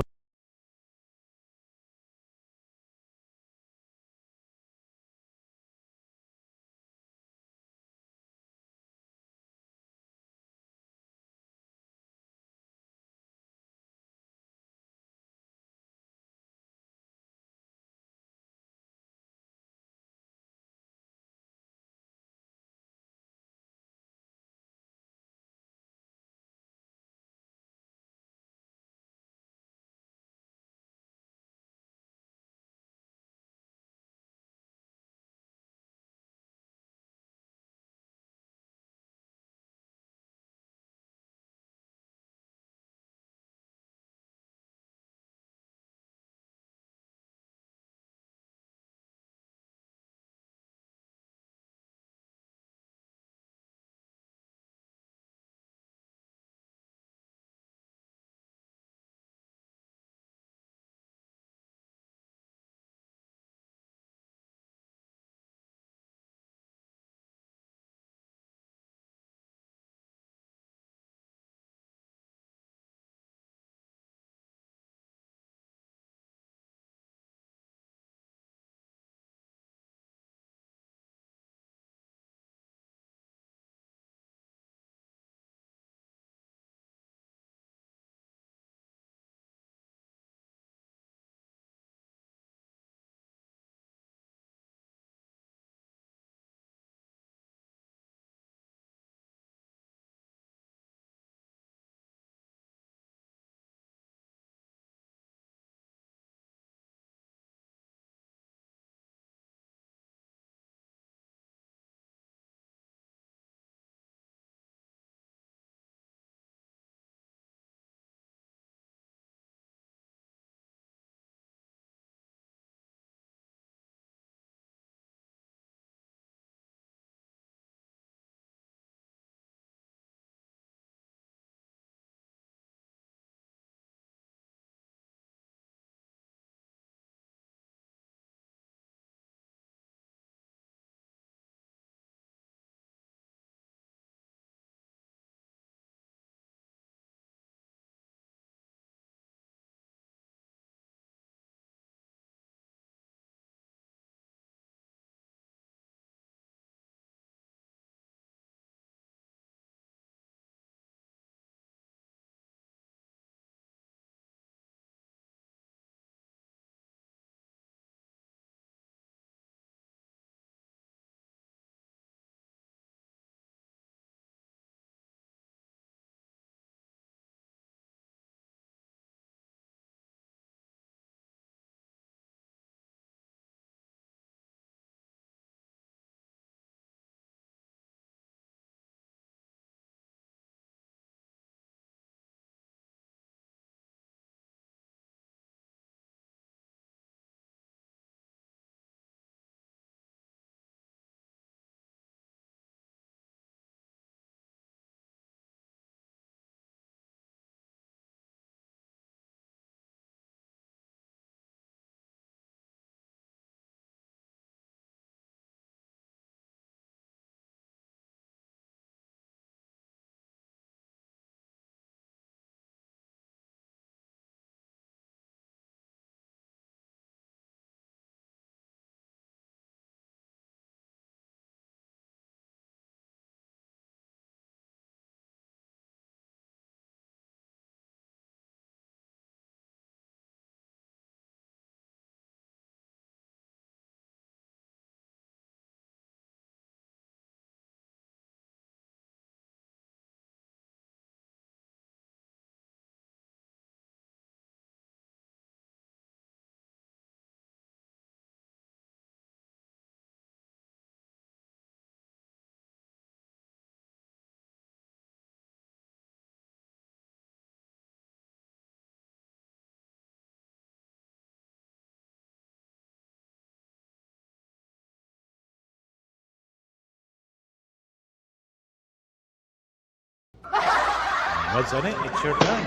Speaker 2: What's on it? It's your turn.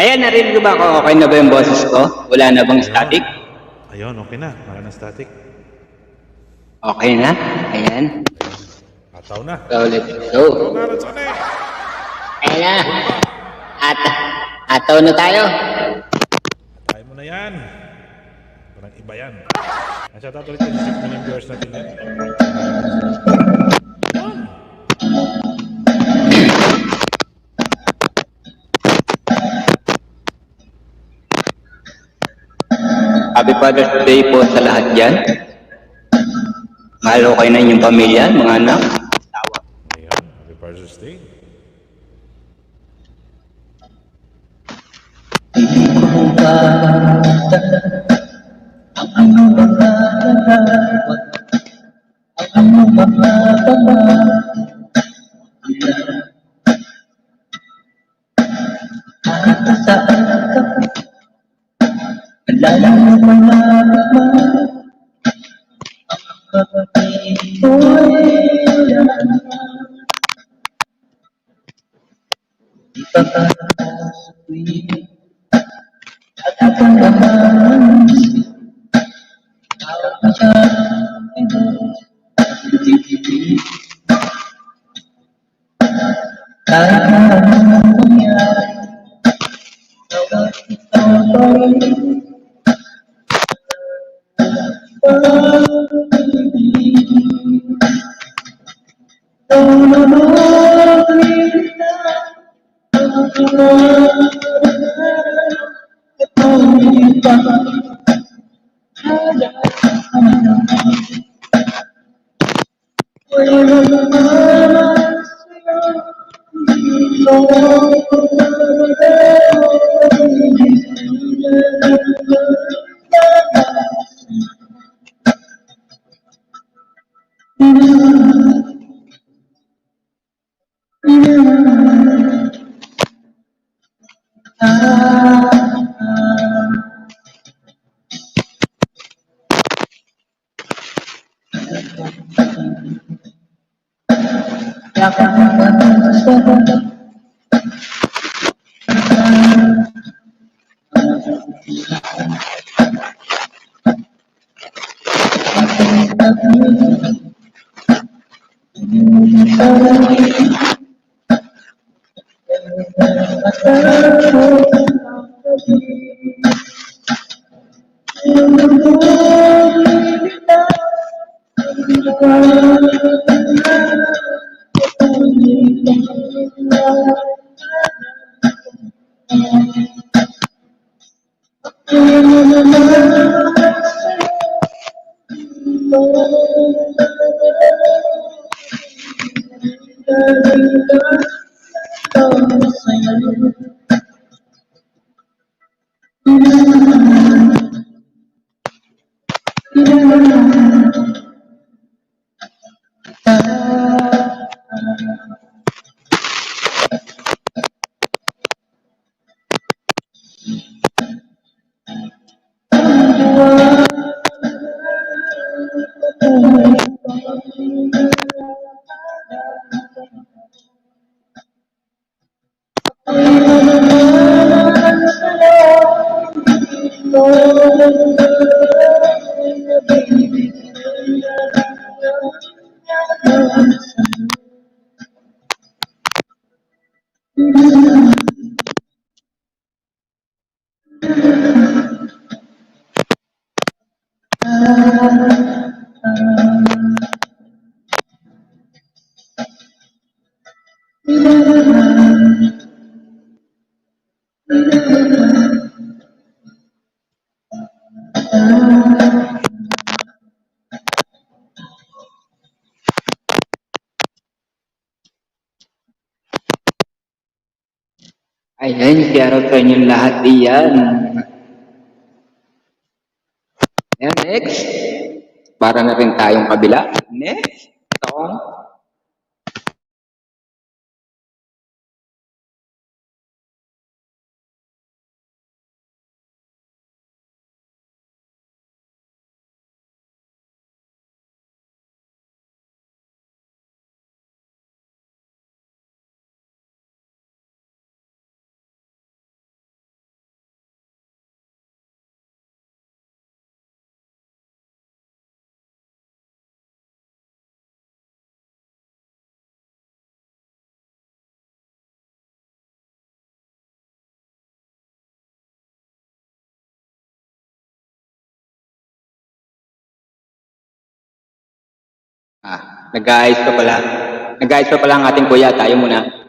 Speaker 5: Ayan, narinig ko ba ako? Okay na ba yung boses ko? Wala na bang static?
Speaker 2: Ayun, okay na. Wala na static.
Speaker 5: Okay na? Ayan.
Speaker 2: Ataw na.
Speaker 5: So, let's go.
Speaker 2: Now, let's on it.
Speaker 5: Ayan na. Ataw na tayo.
Speaker 2: Tayo mo na yan. Parang iba yan. Shout out ulit yung 6 million viewers natin yan.
Speaker 5: Happy Father's Day po sa lahat dyan. Mahal ko kayo na inyong pamilya, mga anak.
Speaker 2: Ayan, happy Father's Day.
Speaker 5: Ayan, shoutout sa inyong lahat diyan. Ayan, next. Para na rin tayong kabila. Next. Ito. Nag-aayos pa pala. Nag-aayos pa pala ang ating kuya. Tayo muna.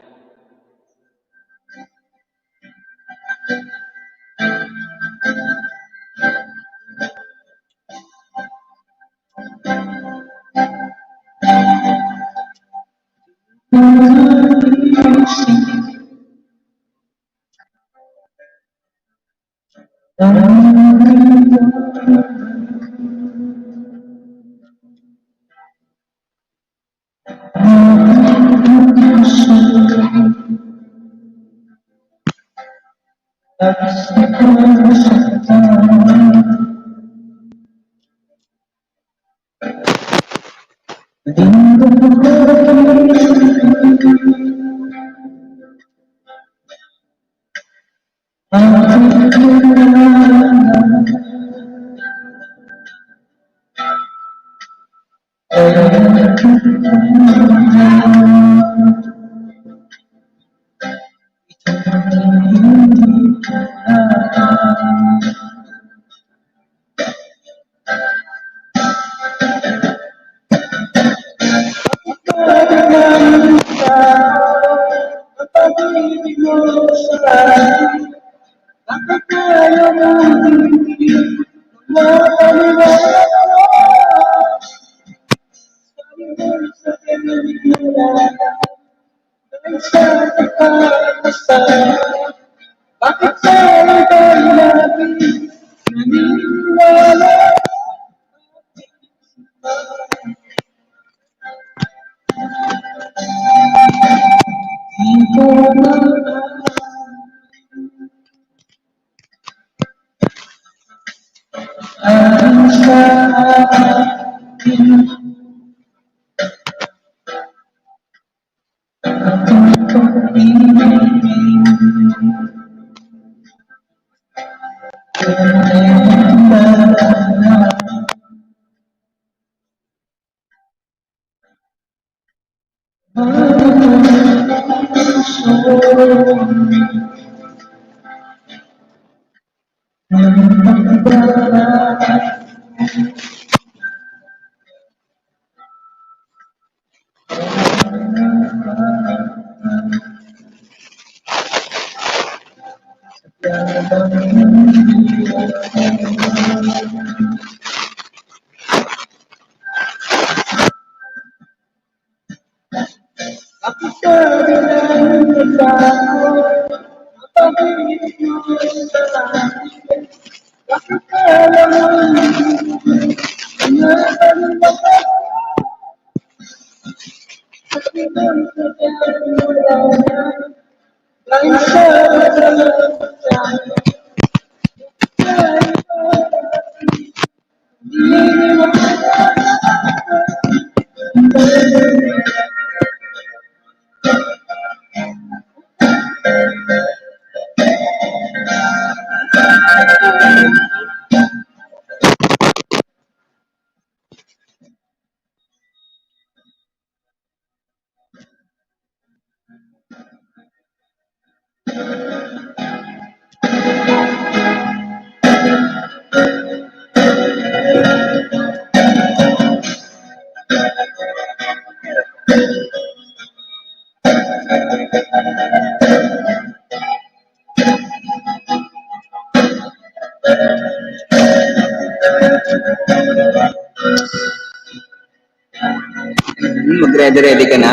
Speaker 5: Mag-ready-ready ka na?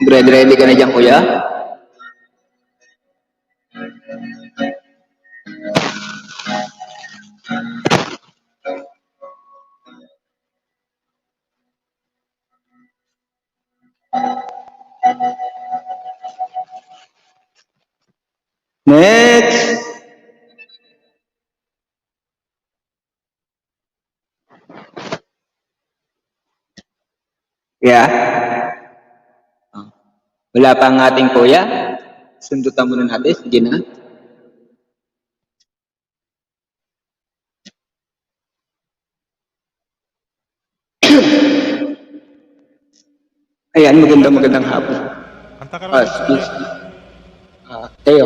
Speaker 5: Mag-ready-ready ka na dyan, kuya? Next! Yeah? Wala pa ang ating kuya? Sundutan muna natin. Sige na. Ayan, magandang hapon.
Speaker 2: Kanta ka rin.
Speaker 5: Excuse me. Okay.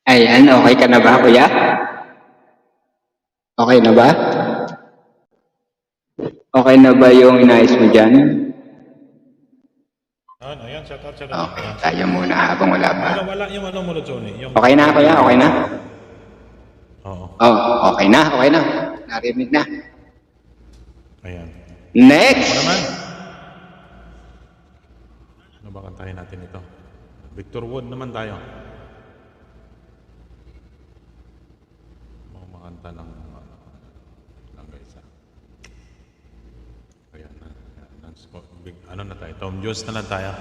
Speaker 5: Ayan, okay ka na ba, kuya? Okay na ba? Okay na ba yung inayos mo dyan?
Speaker 2: Ayan, shout out.
Speaker 5: Okay, tayo muna habang wala pa.
Speaker 2: Wala yung ano mo, Johnny. Yung...
Speaker 5: Okay na, kuya? Okay na?
Speaker 2: Oo.
Speaker 5: Oh, okay na, okay na. Narinig na.
Speaker 2: Ayan.
Speaker 5: Next!
Speaker 2: Ano naman? Ano ba kantahin natin ito? Victor Wood naman tayo. Mga makanta ng guys. Ayan na. Ano na tayo? Tom Jones na lang tayo.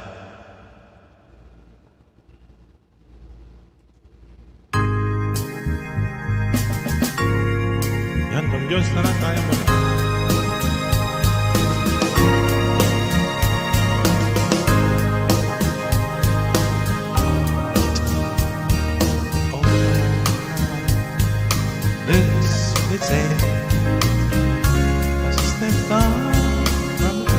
Speaker 2: Yan, Tom Jones na lang tayo muna. Let's say, I stepped down from the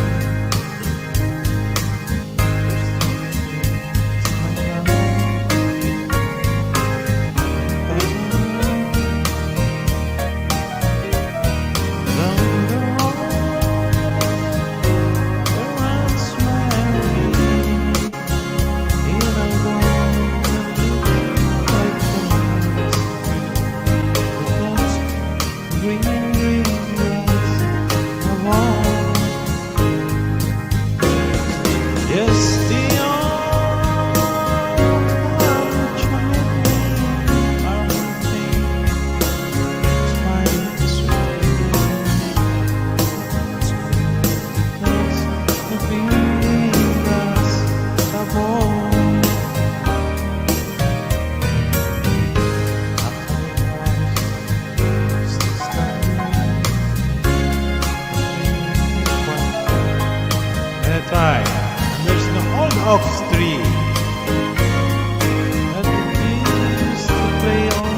Speaker 2: that we used to play on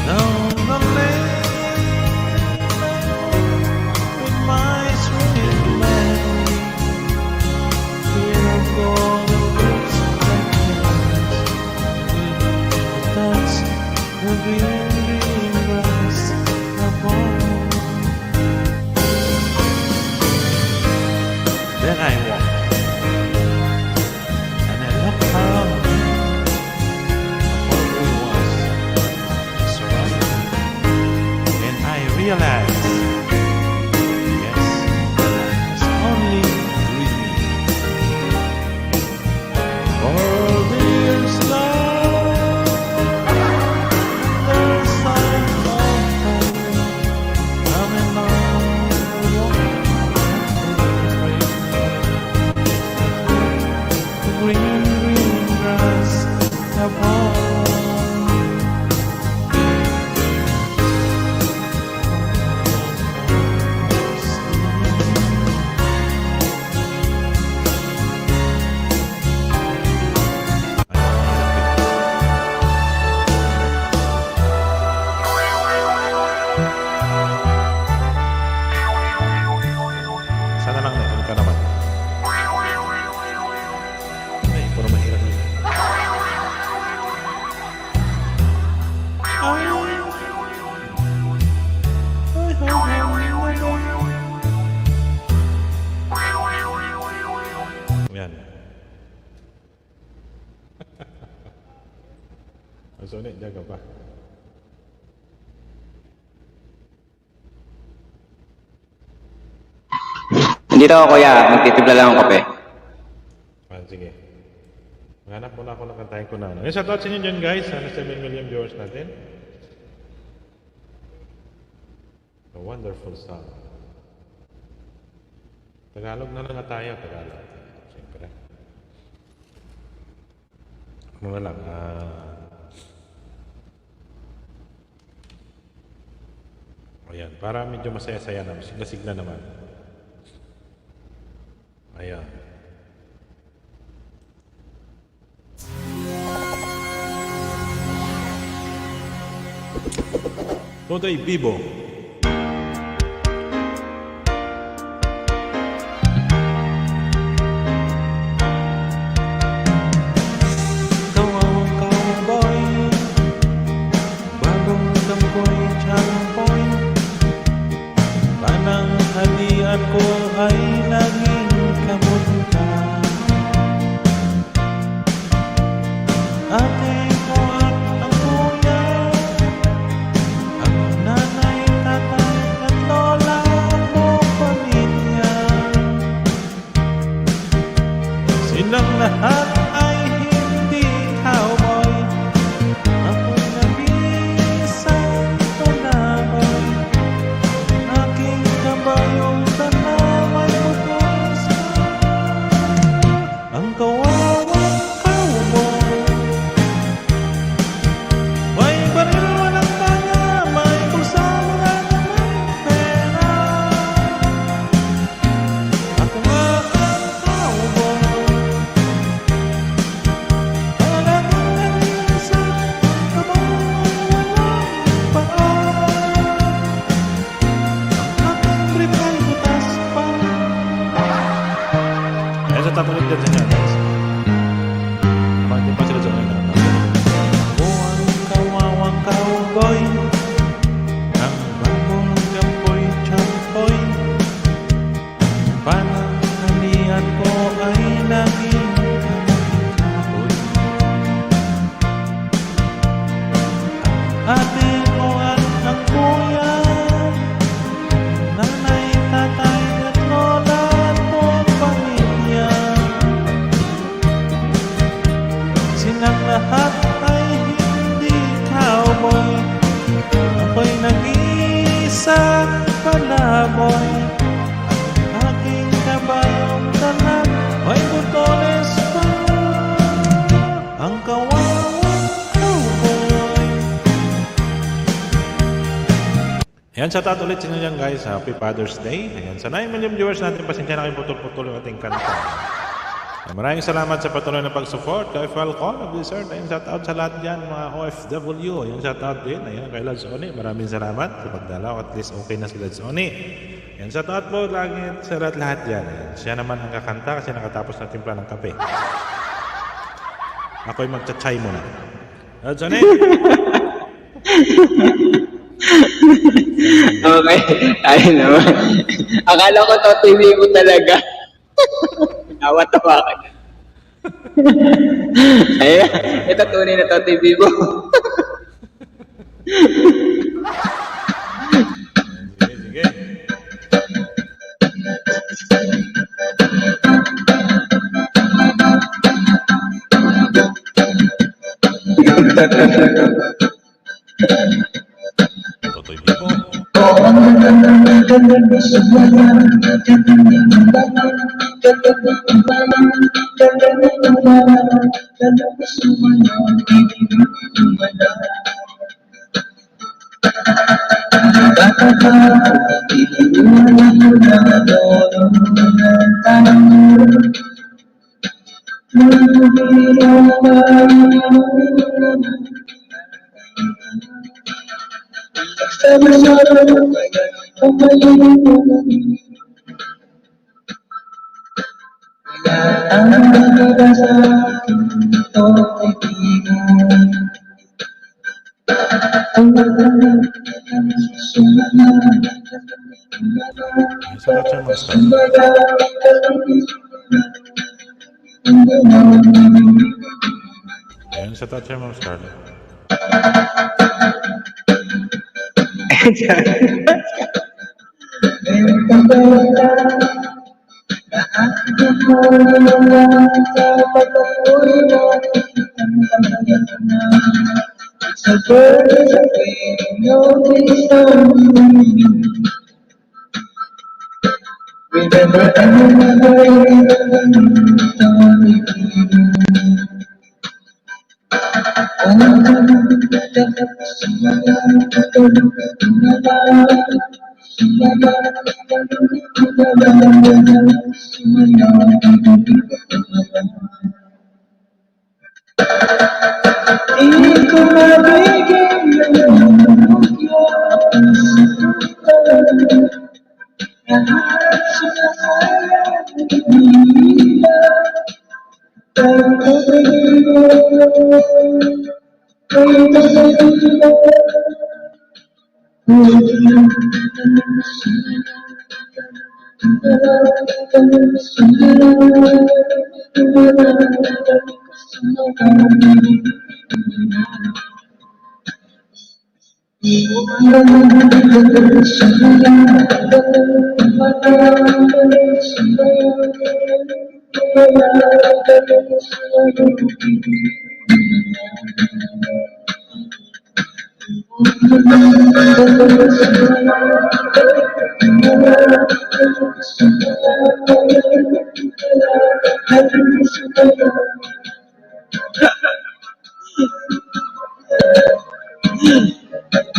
Speaker 2: down the lane with my sweet Mary. We'll go the first that's the green grass above. Then I walk, and I look around me. All we was surrounded, and I realized, yes, it's only dreaming. For this love, there's sign of hope, coming on the walk. Green, green grass above. Sana lang meron ka naman. Ay, puro mahirap yun. Yan. Ang sunod, jaga pa.
Speaker 5: Dito ako kuya, magtitibla lang ng kape.
Speaker 2: Ah, sige. Maghanap muna ako ng kantahin ko na. Yung shoutout sa inyo dyan guys. Sana 7 million viewers natin. A wonderful song. Tagalog na lang na tayo. Tagalog. Siyempre. Ano na lang. Ayan. Para medyo masaya-saya na. Sigla-sigla naman. Ayan. Today Bibo. Kawawang cowboy, bagong tamboy, champoy. Pananghalian ko ay naging kamunta. Ate ko at ang kuya, ang nanay, tatay at lola mo pamilya. Silang lahat ay hindi cowboy. Ako'y nabisan panaboy. Aking kabayong tanaway putos. Ang kawawang cowboy, may baril walang tanga, may bulsa wala namang pera. Ako nga ang cowboy, talagang nag-iisa, kabawang walang paa. Ang aking trip ay butas pa. Ayan sa tatulog din sa inyo guys. Hindi pa sila sa mga ako ang kawawang cowboy, ang bagong jampoy champoy. Pananghalian ko ay naging kaboy. Ang ate ko at ang kuya, nanay, tatay at lola at buong pamilya. Ayan, shout out ulit sa inyo dyan guys. Happy Father's Day. Ayan, sa 9 million viewers natin, pasensya na kayo putol-putol yung ating kanta. Ayan, maraming salamat sa patuloy na pag-support kay Falcon of Desert. Ayan, shout out sa lahat dyan, mga OFW. Ayan, shout out din. Ayan, kay Lads Oni. Maraming salamat sa pagdalaw. At least okay na si Lads Oni. Ayan, shout out po lagi sa lahat dyan. Ayan, siya naman ang kakanta kasi nakatapos na timpla ng kape. Ako'y magcha-chai muna. Lads Oni!
Speaker 5: Okay, tayo naman. Akala ko to TV mo talaga. Nawa-tawa ka na. Ayan, ito tunay na to TV mo.
Speaker 2: Sige, sige. Totoy Bibo. Sa Touch Mo Scarlet. Ayan, sa Touch Mo Scarlet.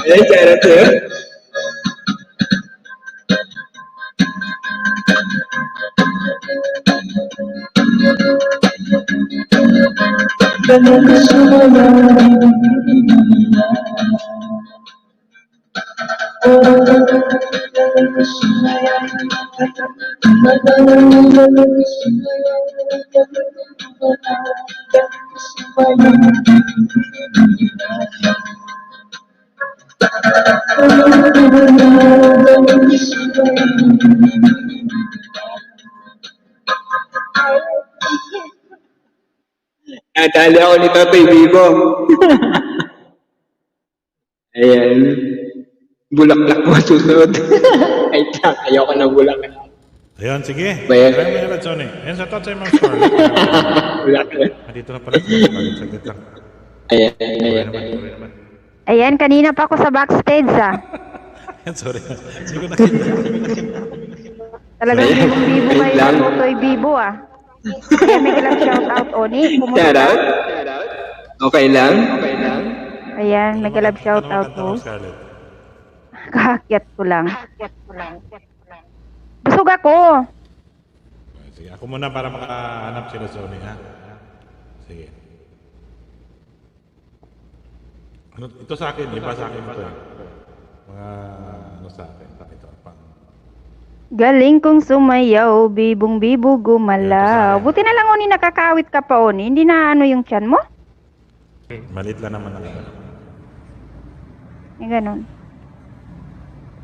Speaker 5: Ayan, charot yun. Natali ako ni Totoy Bibo. Ayan. Bulaklak mo susunod. Ay, ayoko na bulaklak.
Speaker 2: Ayun, sige.
Speaker 5: Bayan.
Speaker 2: Try mo yung Lads Oni. Ayan, sa Touch Mo Scarlet.
Speaker 5: Bulaklak.
Speaker 2: Dito na pala si Scarlet. Saglit lang.
Speaker 5: Ayan,
Speaker 2: Okay
Speaker 5: ayan,
Speaker 2: naman,
Speaker 5: ayan.
Speaker 2: okay naman.
Speaker 10: Ayan, kanina pa ako sa backstage ah.
Speaker 2: Ayan, sorry. Sige na kita.
Speaker 10: Talagang
Speaker 5: Ayan.
Speaker 10: bibo
Speaker 5: Wait
Speaker 10: kayo
Speaker 5: lang.
Speaker 10: ng Totoy Bibo ah. Kaya may kilang shout out Oni.
Speaker 5: Shout out? Okay lang? Okay lang?
Speaker 10: Ayan, may kilang shout out
Speaker 2: Ano
Speaker 10: po.
Speaker 2: Scarlet?
Speaker 10: Kakakyat ko lang. Busog ako.
Speaker 2: Sige, ako muna para makahanap sila sa uni, ha? Sige. Ano, ito sa akin, iba sa akin ito. Mga ano sa akin, ito.
Speaker 10: Galing kong sumayaw, bibong-bibo gumalaw. Buti na lang, Oni, nakakawit ka pa, Oni. Hindi na ano yung tiyan mo?
Speaker 2: Malit lang naman ako.
Speaker 10: Yung ganun.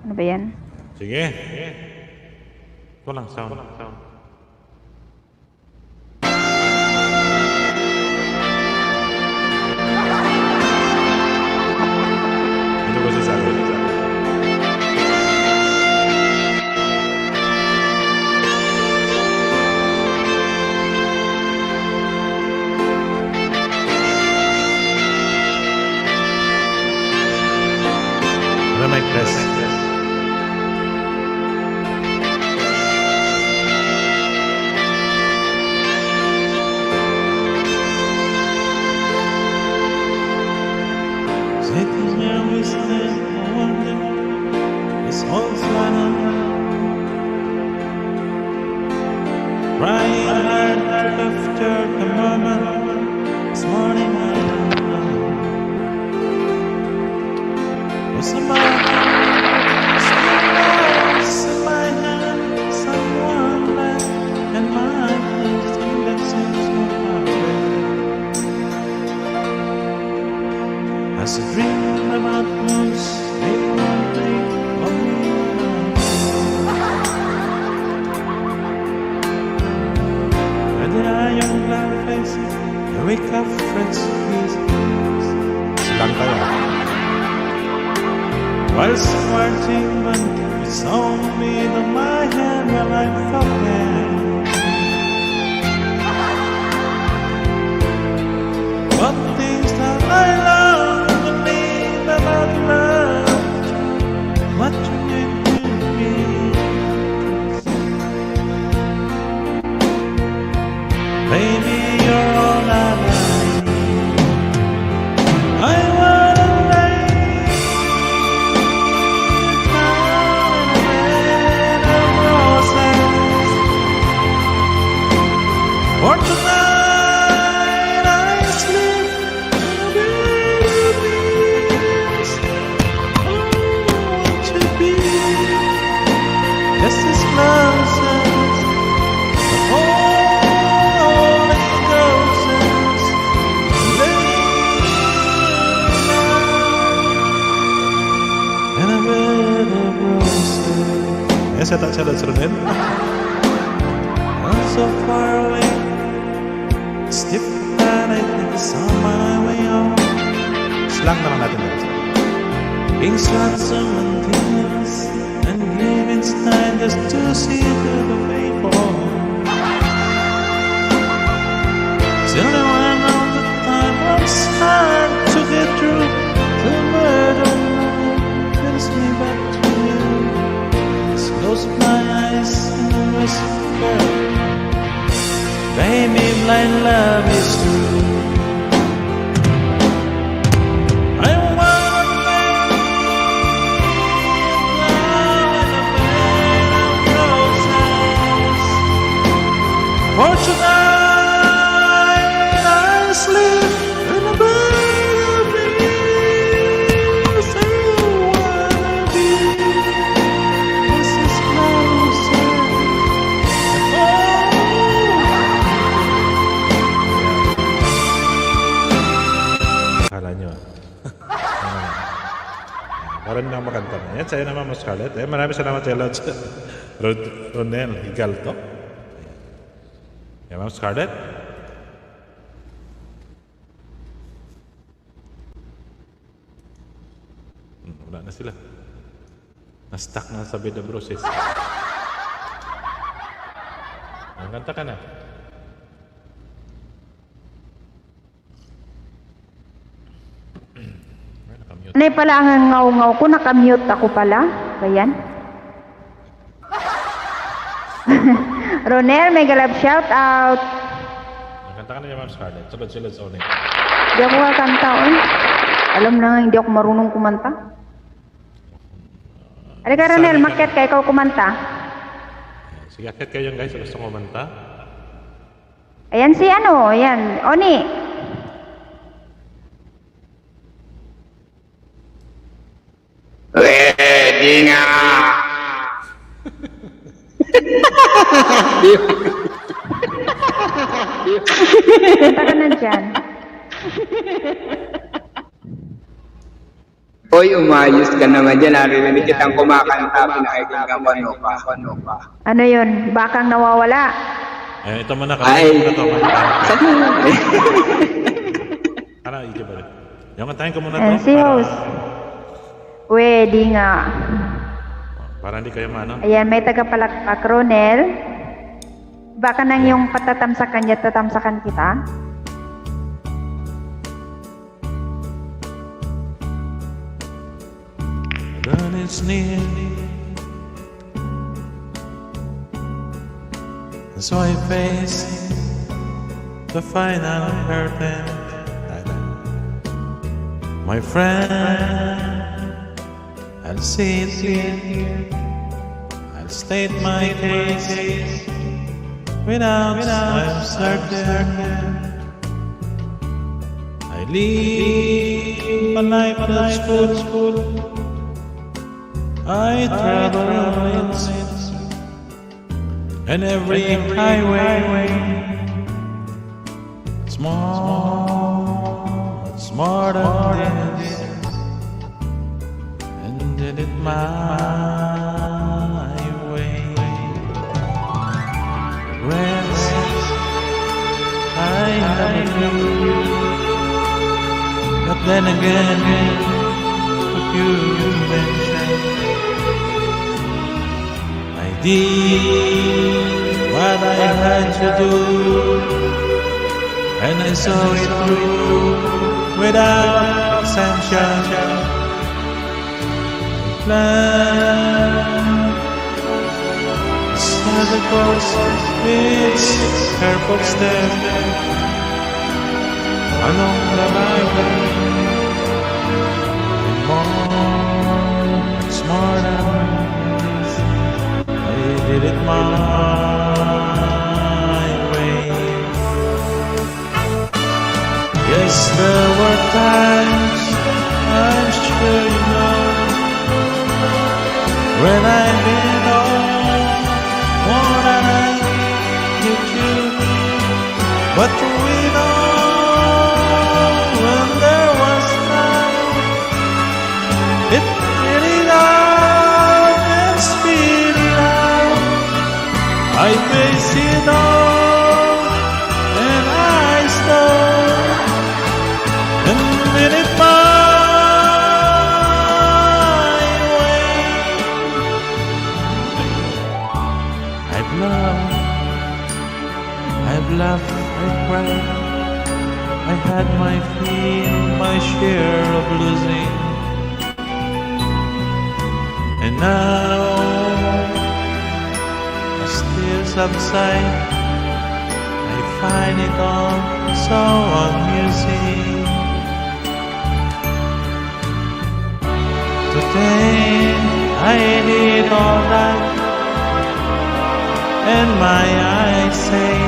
Speaker 10: Ano ba yan?
Speaker 2: Sige. Walang sound. Ito ba sa akin? Ano mic test? Sitting here whistling, I wonder, it's all fun. Crying hard after the moment, this morning I don't know. Was a man, in my hand, someone left, and my things that seems so far away. As a dream about once, maybe one day, and the young black face, the wake up friends, Lang tayo. While smarting man, it's only in my hand while I'm fucking. What things that I love to believe about love, what you need to be. Baby, you're all I like. I wanna lay down in a bed of roses. For tonight I sleep in a bed of dreams. I want to be just as close as the Holy Ghost is. And a bed of roses. Yes, tak salah serunin. I'm so far away. It's different than I think it's on my way home. Slang naman natin dito. Being lots of ideas and giving time just to see through the paper. Still I know the time was hard to get through. The burden brings me back to you. Just close my eyes and whisper, baby, blind love is true. I wanna lay down in a bed of roses. For tonight I sleep in a bed of dreams. I wanna be just as close as Akala nyo. Parang na makanta na. Yan, sa'yo naman, Mas Scarlett. Maraming salamat sa Ronel Higalto. Yan, Ma'am Scarlett. Wala na sila. Na-stuck na sa bed of roses. Ang kanta ka na.
Speaker 10: Ano pala ang ngaw-ngaw ko? Nakamute ako pala. Ba yan? Ronel, mega love shout out.
Speaker 2: Kanta ka na niya, Ma'am Scarlett. Sunod-sunod sa ulit.
Speaker 10: Hindi ako kakanta, oy. Alam na nga, hindi ako marunong kumanta. Halika, Ronel, makyat ka, ikaw kumanta.
Speaker 2: Sige, akit kayo guys. Gusto ko kumanta.
Speaker 10: Ayan si ano, ayan, Oni.
Speaker 5: Pwede nga.
Speaker 10: Punta ka na dyan.
Speaker 5: Hoy, umayos ka naman dyan. Narinig kitang kumakanta. Pinakikinggan ko ano pa.
Speaker 10: Ano yun? Bakang nawawala.
Speaker 2: Ayan, ito muna
Speaker 5: Ay.
Speaker 2: kantahin ko muna to.
Speaker 5: Saan mo?
Speaker 2: Ano, ito ba? Yung kantahin ko muna to.
Speaker 10: Ayan si host. Pwede nga.
Speaker 2: Para hindi kayo maano.
Speaker 10: Ayan, may tagapalakpak, Ronel. Baka nang yung patatamsakan niya, tatamsakan kita.
Speaker 2: Dawn is near, so I face the final curtain. My friend, I'll see it clear. I'll state my case without uncertain. I live a life that's full. I travel in sins, and every highway it's more than this, and did it my way. Rest, I never knew, but then again, what you mentioned. I did what I had to do, and I saw it through without exemption. Plan as the course its careful step along the byway, and more, it's more than this. I did it my way. Yes, there were times, I'm sure you know, when I did all more than I did you. But we know when there was time, it really out and spit it out. I face it all and I stole and did it my way. I've laughed, I've cried, I had my my share of losing, and now still subside. I find it all so amusing to think I did all that, and my eyes say,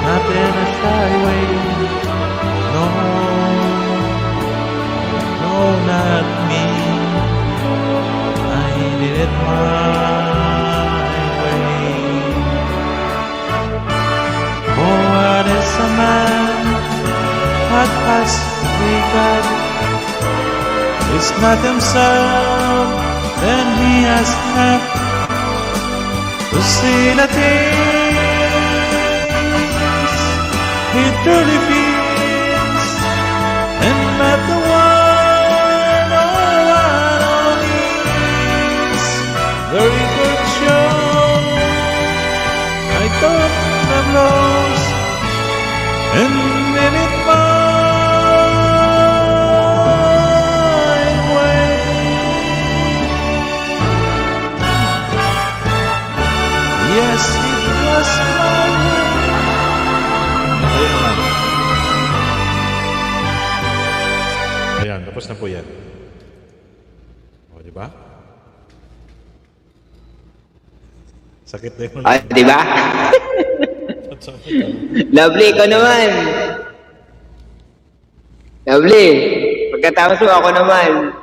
Speaker 2: not in a shy way, no, no, not me. I did it my way. For what is a man? What has he got? It's not himself, then he has left to see the things he truly feels, and not the one all needs. Very good show. I thought I'm lost, and then it my way. Yes, it was my way. Ayan, tapos na po yan. O, di Diba? Sakit na yun.
Speaker 5: Ah, di ba?
Speaker 2: Sakit na.
Speaker 5: Lovely, ikaw naman. Lovely. Pagkatapos mo, ako naman.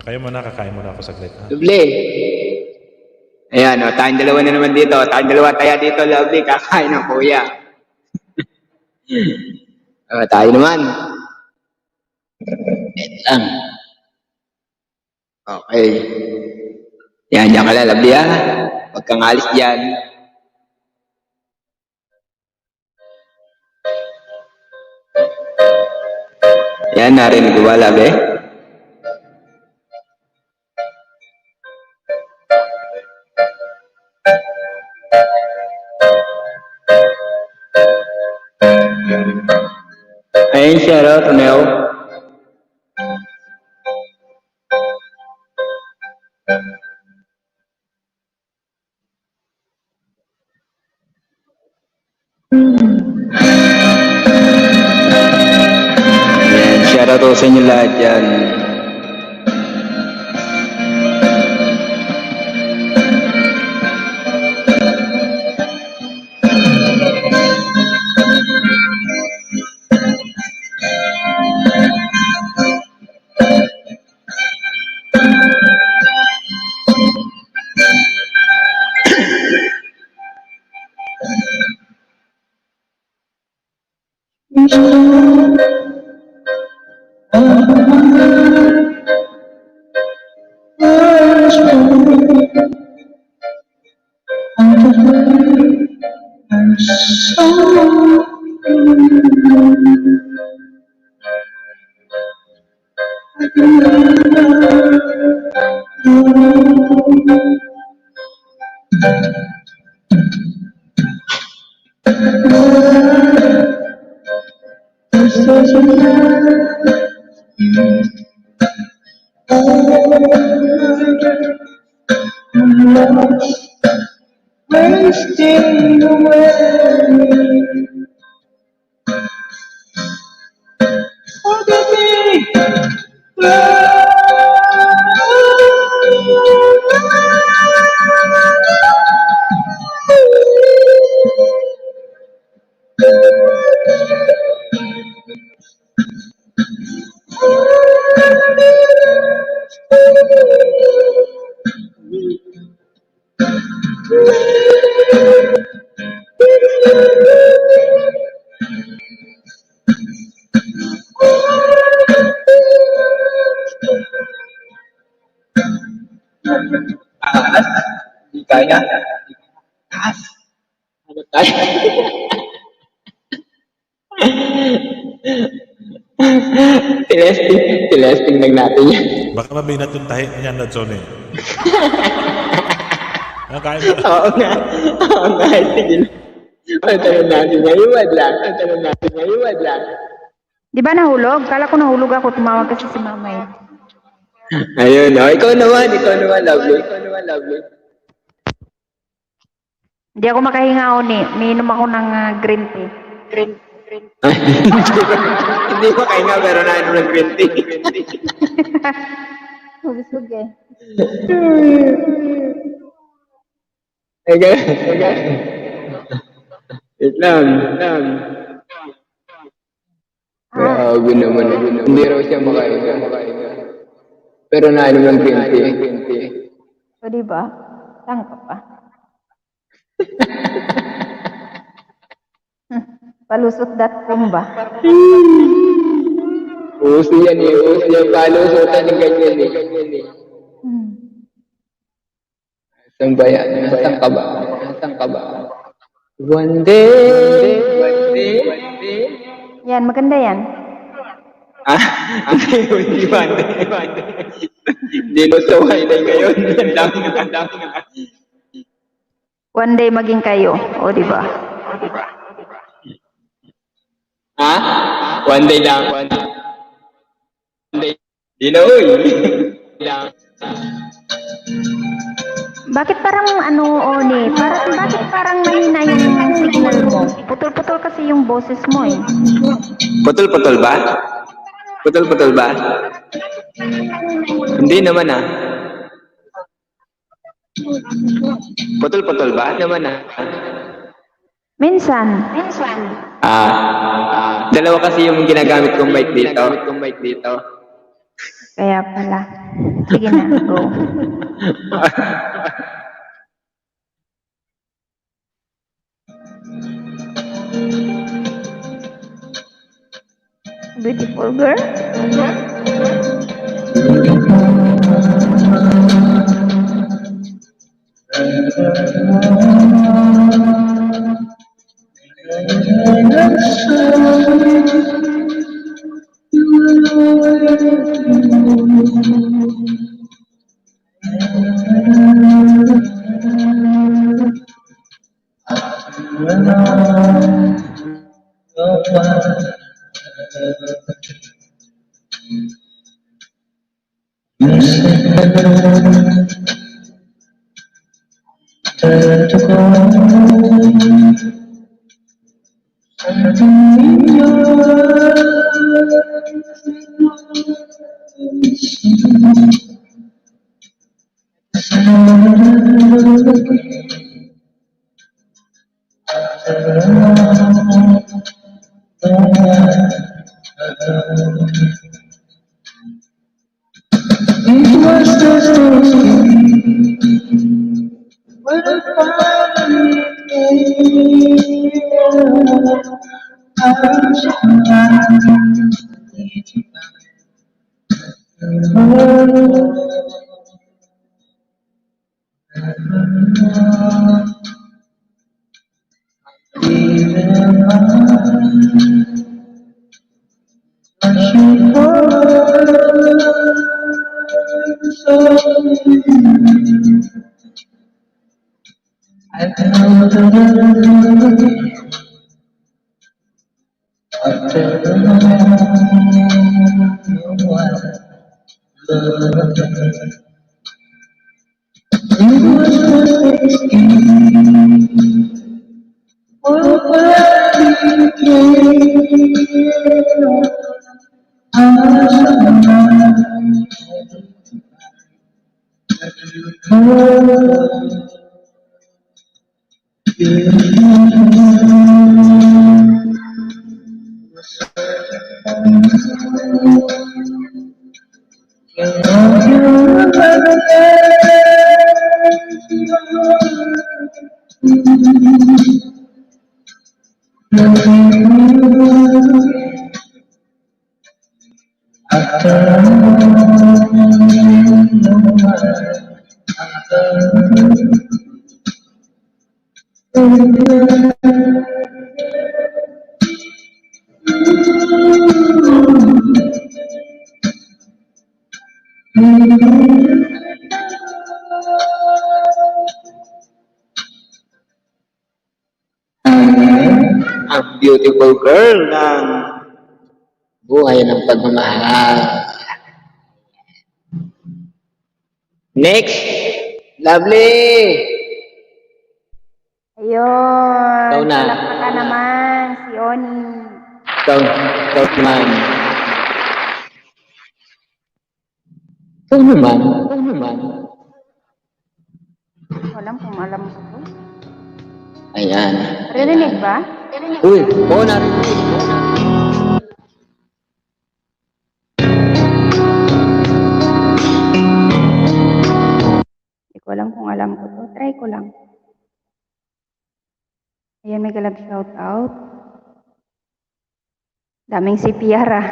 Speaker 2: Kayo muna, kakain muna ako saglit. Ha?
Speaker 5: Lovely. Ayan, o, tayong dalawa na naman dito. Tayong dalawa tayo dito, Lovely. Kakain ng kuya. Tayo naman. Wait lang. Okay. Yan, diyan ka lang, Lovely, ha? Huwag kang alis dyan. Yan, narinig ko ba, Lovely? Ayun siya, Tonel. Ayan, shoutout sa inyo lahat dyan. Hindi kaya. Taas. Ano tayo? Tilesting lang natin yan.
Speaker 2: Baka mabinat yung tahi niyan na Johnny. Kain mo.
Speaker 5: Oo nga. Sige. Ang tanong natin ngayon lang.
Speaker 10: Di ba nahulog? Kala ko nahulog ako. Tumawag kasi si mama eh.
Speaker 5: Ayun, oh. Ikaw naman, Lovely.
Speaker 10: Hindi ako makahinga ni. Miinom ako ng green tea.
Speaker 5: Hindi ko kayo nga, pero nainom ng green tea.
Speaker 10: Hubis-hug eh.
Speaker 5: Okay. Wait lang. Grabe naman. Hindi raw siya makahinga. Pero nainom ng green tea.
Speaker 10: So, di ba? Saan ka pa? Palusot.com ba?
Speaker 5: Uso yan. Palusutan ng ganyan eh. Saan ba yan? Saan ka ba? One day.
Speaker 10: Yan, maganda yan.
Speaker 5: Hindi one day. Hindi no so high na ngayon. Ang dami nga.
Speaker 10: One day maging kayo. O, di ba?
Speaker 5: Ha? One day lang. One day. Di na, uy.
Speaker 10: Bakit parang Oni? Bakit parang mahina yung signal mo? Putol-putol kasi yung boses mo eh.
Speaker 5: Putol-putol ba? Hindi naman ah. Putol-putol ba? Naman na.
Speaker 10: Minsan.
Speaker 5: Dalawa kasi yung ginagamit kong mic dito.
Speaker 10: Kaya pala. Sige na, go. Beautiful girl.
Speaker 5: Ang beautiful girl ng buhay ng pagmamahal. Next, lovely.
Speaker 10: Ayun.
Speaker 5: Ikaw na.
Speaker 10: Palakpakan naman si Oni.
Speaker 5: Ikaw naman. Ikaw naman.
Speaker 10: Walang kung alam ko to.
Speaker 5: Ayan.
Speaker 10: Rinig ba?
Speaker 5: Uy, oo narinig.
Speaker 10: Hindi ko alam kung alam ko to. Try ko lang. Ayan, may galab shout out. Daming si Piara.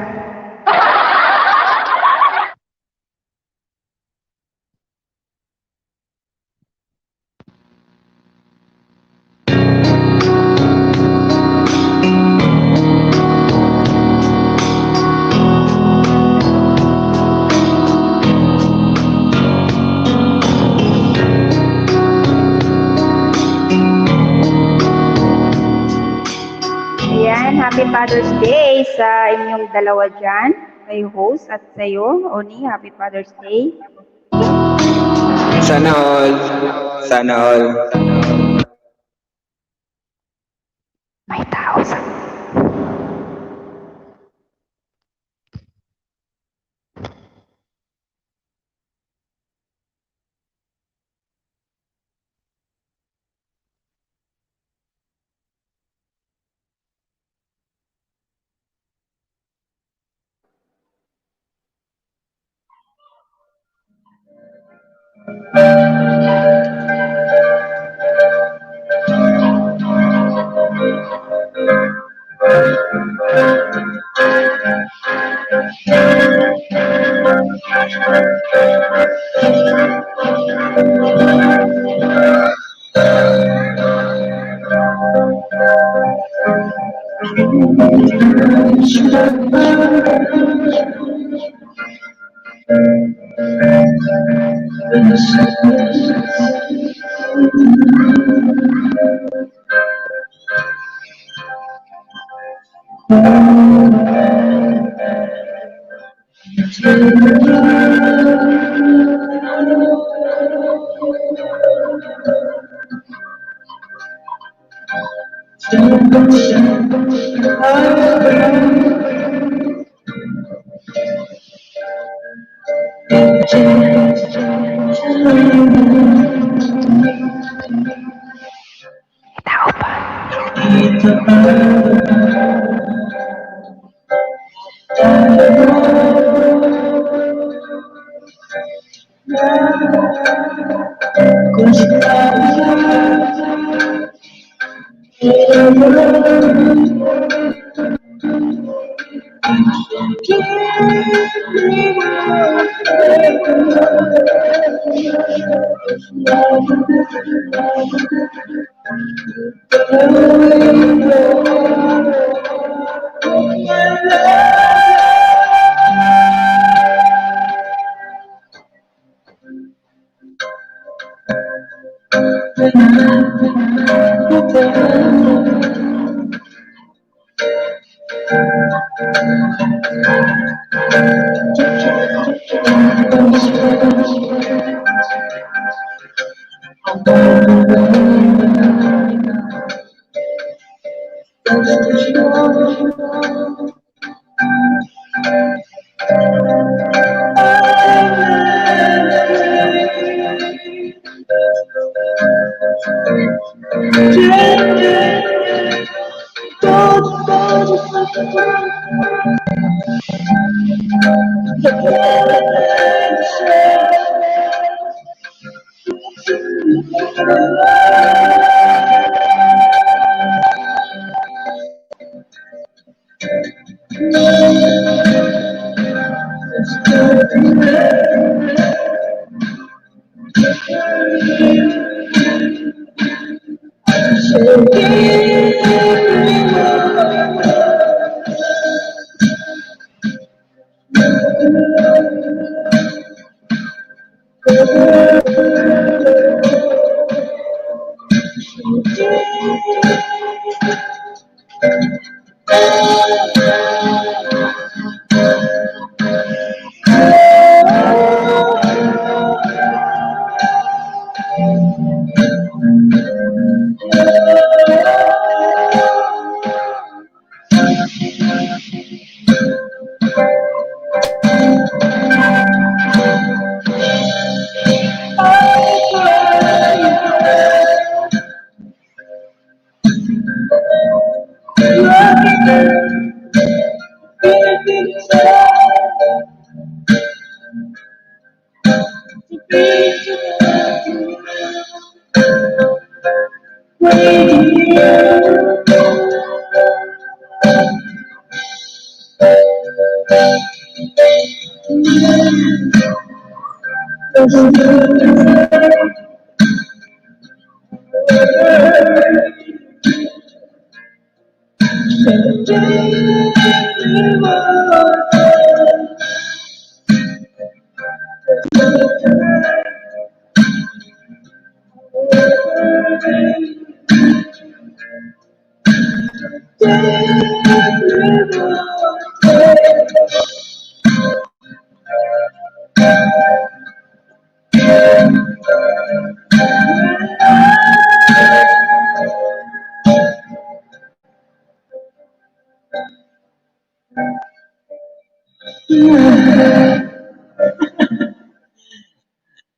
Speaker 10: Ayan, happy Father's Day sa inyong dalawa dyan. Kay host at sa'yo, Oni, happy Father's Day.
Speaker 5: Sana all.
Speaker 10: May tao sa...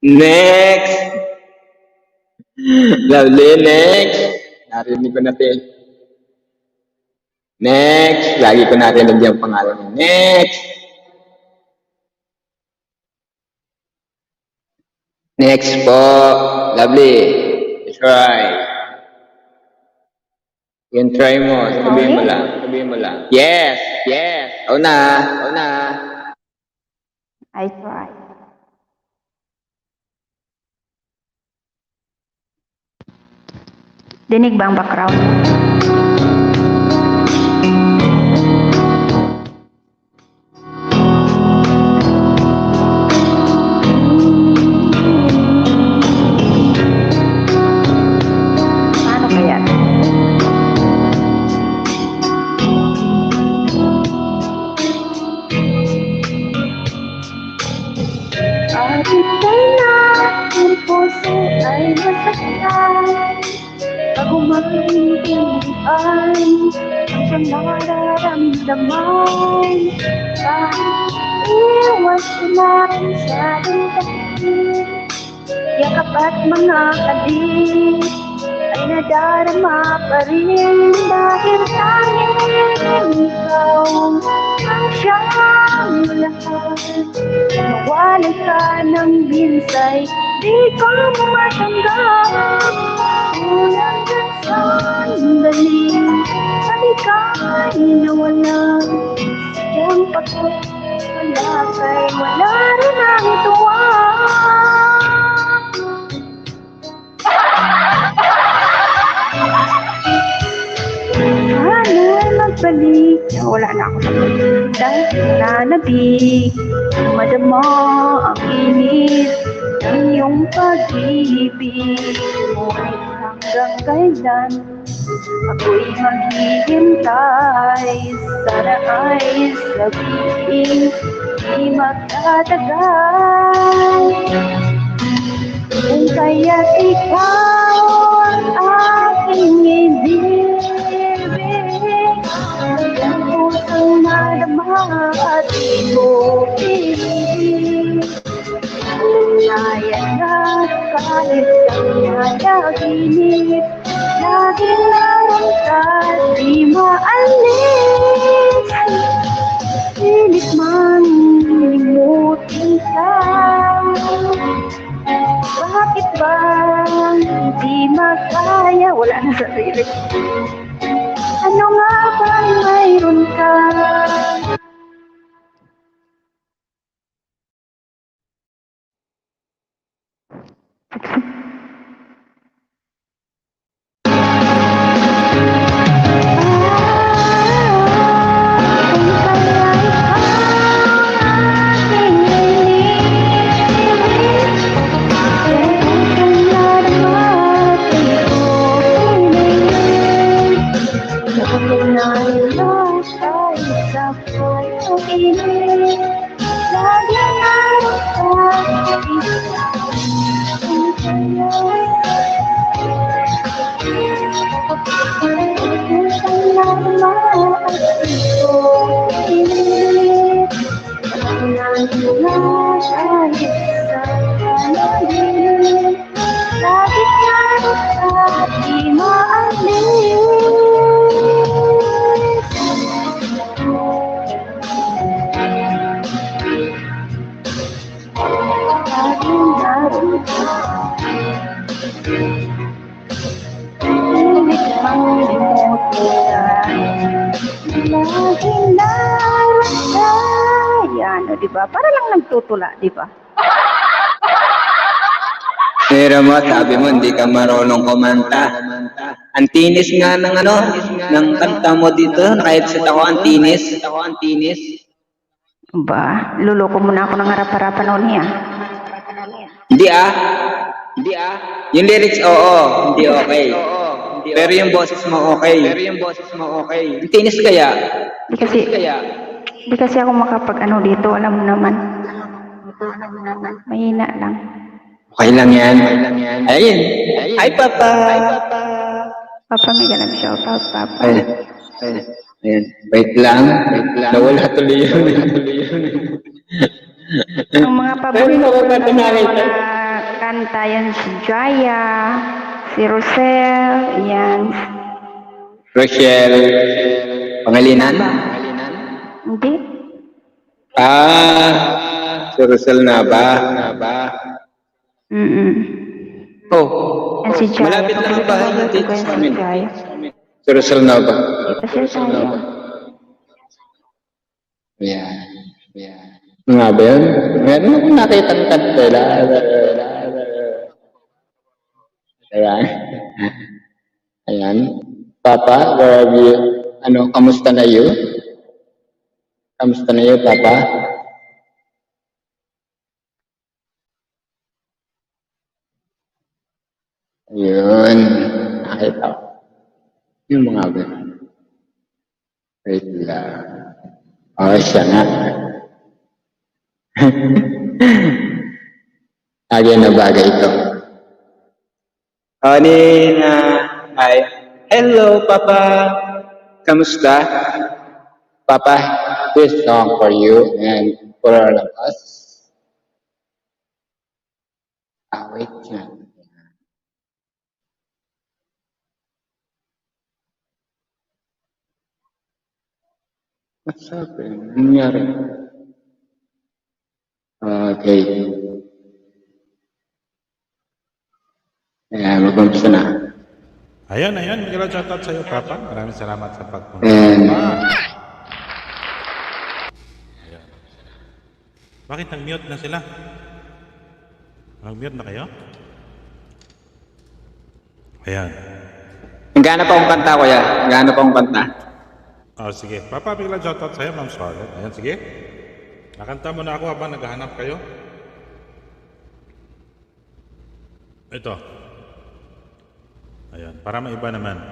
Speaker 5: Next! Lovely, next! Narinig ko na, Phil. Next! Lagi ko narinig yung pangalan mo. Next! Next po. Lovely. That's right. Yun, try mo. Sabihin mo lang. Sabihin mo lang. Yes. Yes. Ikaw na. Ikaw na.
Speaker 10: I try. Dinig ba ang background? Paano kaya? Bakit kaya ang puso ay masaktan? Pag umakinig ay ang nararamdaman. Kahit iwas lang sa dingding, yakap at mga kadik ay nadarama pa rin. Dahil tanging ikaw ang siyang lahat. Nawalay ka ng binsay, di ko matanggap. Unang sandali, salikay nawala. Siyang pagkakala kay wala rin ang tuwa. Sana'y magbalik na wala na ako sa mundo. Dahil nanabig, madama ang init ng iyong pag-ibig. Ngunit hanggang kailan ako'y maghihintay. Sana ay sabihin di magtatagal. Kung kaya't ikaw ang aking ibig, ang pusong madama at di ko pinig. Lumayan na kahit ang nanaginip, laging naroon ka, di maalis. Pilit man limutin ka. Bakit ba hindi makaya? Wala na sa sarili. Ano nga ba mayroon ka? Diba? Para lang nagtutula, diba?
Speaker 5: Pero mo, sabi mo, hindi ka marunong kumanta. Ang tinis nga ng ng kanta mo dito. Naka-headset ako, ang tinis.
Speaker 10: Ba, luloko muna ako ng harap-harapan noon niya.
Speaker 5: Hindi ah. Yung lyrics, oo. Hindi okay. Pero yung boses mo okay. Ang tinis kaya.
Speaker 10: Hindi kasi ako makapag-ano dito, alam mo naman. Mahina lang.
Speaker 5: Okay lang yan. Ayun. Hi, Papa.
Speaker 10: Papa, may ganang shout out, Papa.
Speaker 5: Ayun. Wait lang. Nawala tuloy yun.
Speaker 10: Ang mga paborito ko na mga kanta, yan si Jaya, si Rosel, yan.
Speaker 5: Rochelle. Pangalinan?
Speaker 10: Hindi.
Speaker 5: Si Rosel na ba?
Speaker 10: Mm-mm.
Speaker 5: Oh,
Speaker 10: Yan si Jaya.
Speaker 5: malapit lang ang bahay niya dito sa amin.
Speaker 10: Jaya.
Speaker 6: Sa Rizal na ba?
Speaker 10: Kasi tayo.
Speaker 6: Yeah. Nga ba yun? Meron akong nakita ng kantela. Ayan. Papa, where have you? Kamusta na you? Kamusta na you, Papa? Ayun. Nakita ko. Yung mga ba? Wait lang. Oh, siya nga. Bagay na bagay ito.
Speaker 5: Nina, hi. Hello, Papa. Kamusta?
Speaker 6: Papa, this song for you and for all of us. Wait lang. What's happening? Ano nangyari? Okay. Ayan, mag-umpisa na.
Speaker 2: Ayan. Miguel, shoutout sa iyo, Papa. Maraming salamat sa pagpunta.
Speaker 6: And
Speaker 2: Ayan. Bakit nag-mute na sila? Nag-mute na kayo? Ayan.
Speaker 5: Gana pa akong kanta, kuya. Gana pa akong kanta.
Speaker 2: Sige. Papa, bigla shoutout sa'yo, Ma'am Scarlett. Ayan, sige. Nakanta mo na ako habang naghahanap kayo. Ito. Ayan, para maiba naman.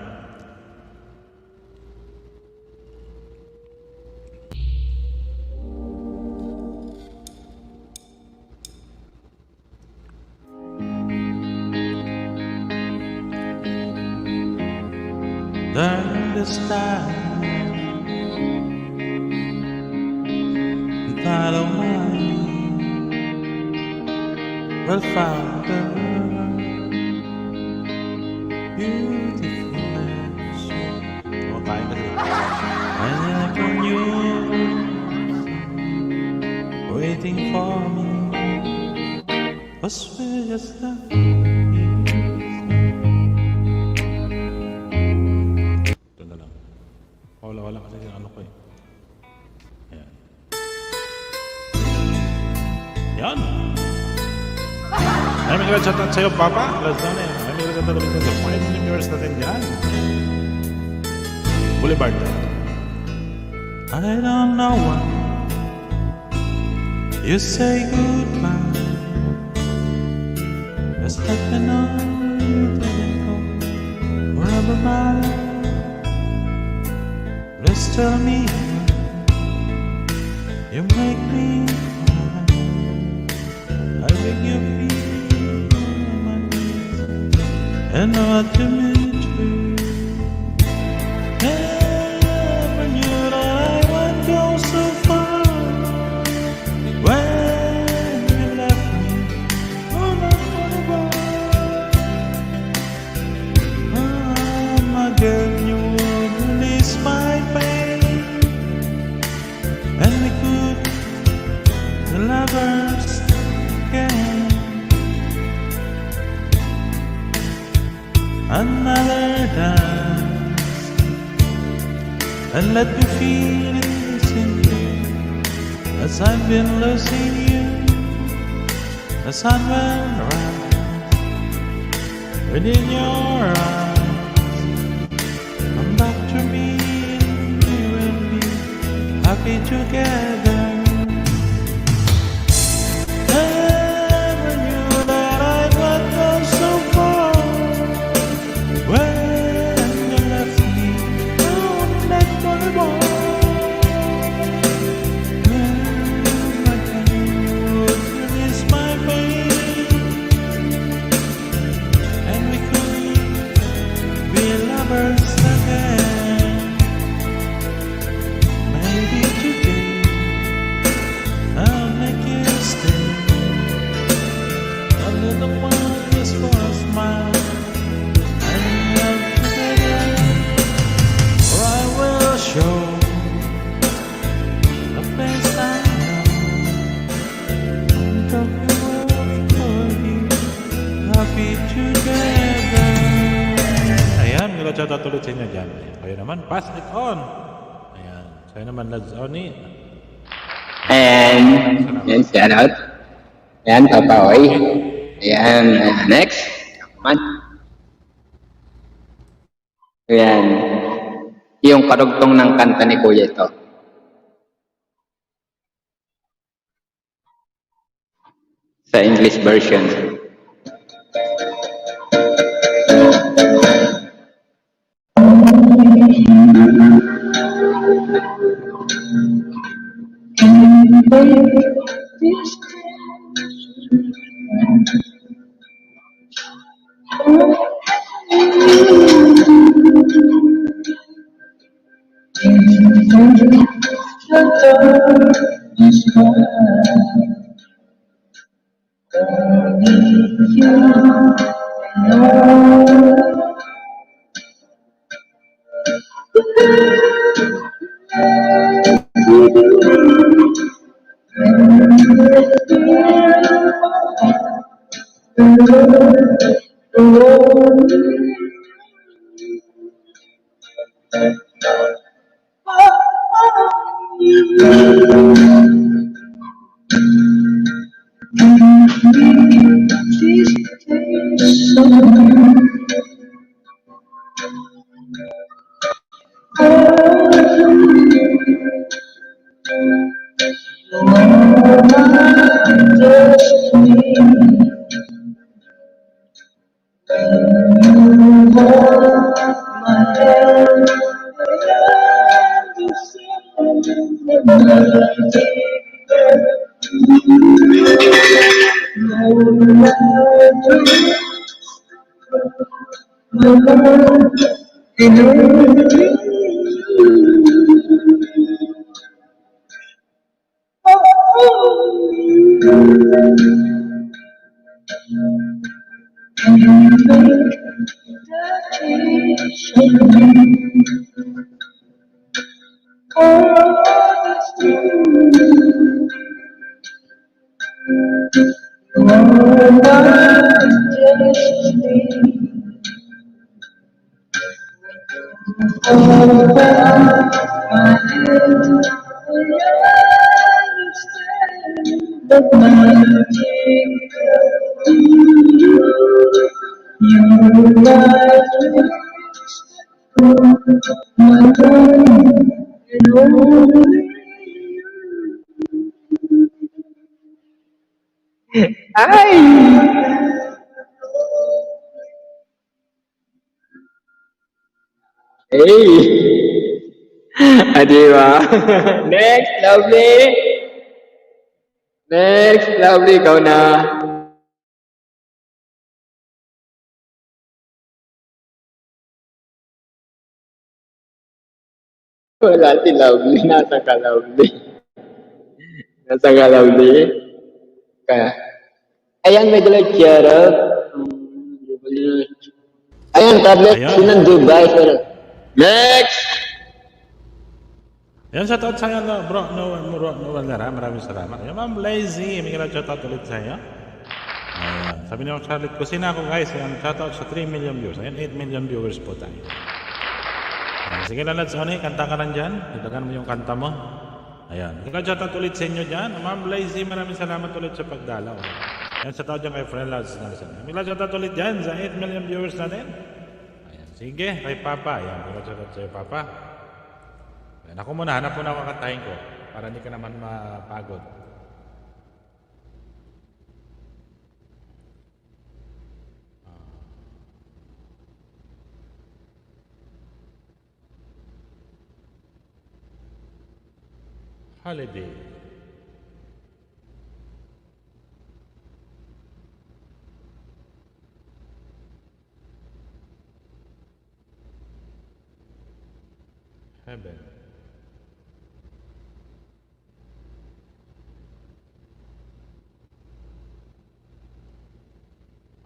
Speaker 2: Darling, the sky follow mine, will find a beautiful mansion. Kumakain na sila. I never knew, waiting for me, was just like ito na lang. Wala kasi yung ano ko eh. Ayan. Yan. Maraming shoutout sa'yo, Papa. Let's done eh. Maraming shoutout sa 5 million viewers natin dyan. Boulevard. I don't know why you say goodbye. Just let me know you didn't go forever mine. Please tell me you make me cry. I make you feel my needs and what you mean to. Never knew that I would go so far when you left me all alone. My girl, you would release my pain, and we could be lovers again. Another dance, and let me feel it missing you, as I've been losing you. The sun will rise within your eyes. Come back to me, and we will be happy together. Never knew that I would go so far when you left me on that boulevard. Like you would release my pain, and we could be lovers again. Maybe today naman, pass it on. Ayan. Sa'yo naman, Lads Oni.
Speaker 6: And, yan, shout out. Ayan, Papa Oy. Ayan, next. Come on. Ayan. Yung karugtong ng kanta ni Kuya ito. Sa English version. Hey! Di ba? Next, lovely! Next, lovely, ikaw na. Wala si lovely, nasa ka lovely. Nasa ka lovely. Kaya, ayan, may galay charot. Ayan, tablet,
Speaker 2: Ayan.
Speaker 6: sinang Dubai, sir. Next!
Speaker 2: Yan, shoutout sa'yo, no, bro. Noel Nara, maraming salamat. Yan, Ma'am Lazy, may shoutout ulit sa'yo. Ayan, sabi niyo, Charlotte, kusina ako guys. Ayan, shoutout sa 3 million views. Ayan, 8 million viewers po tayo. Ayan, sige na, Lads Oni, kanta ka lang dyan. Dagdagan mo yung kanta mo. Ayan, shoutout ulit sa inyo dyan. Ma'am Lazy, maraming salamat ulit sa pagdalaw. Ayan, shoutout dyan kay friend Lads Nelson. May shoutout ulit dyan sa 8 million viewers natin. Ayan, sige, kay Papa. Ayan, may shoutout sa'yo, Papa. Ayan, ako muna, hanap muna ako kantahin ko para hindi ka naman mapagod. Holiday. Heaven.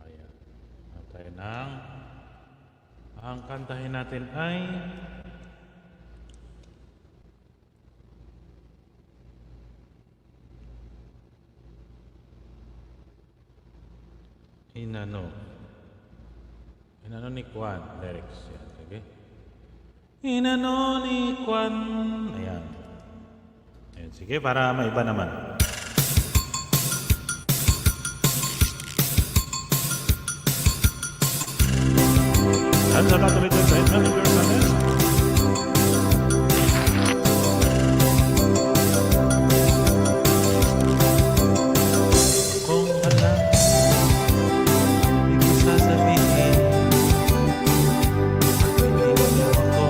Speaker 2: Ayan. Tayo ng ang kantahin natin ay Inano ni Juan lyrics yan, okay? Inano ni Kwan. Ayan. Ayan. Sige, para maiba naman. At sa tatuloy din sa Edmund and Versailles. Kung alam, di ko sasabihin. Pag hindi mo ako,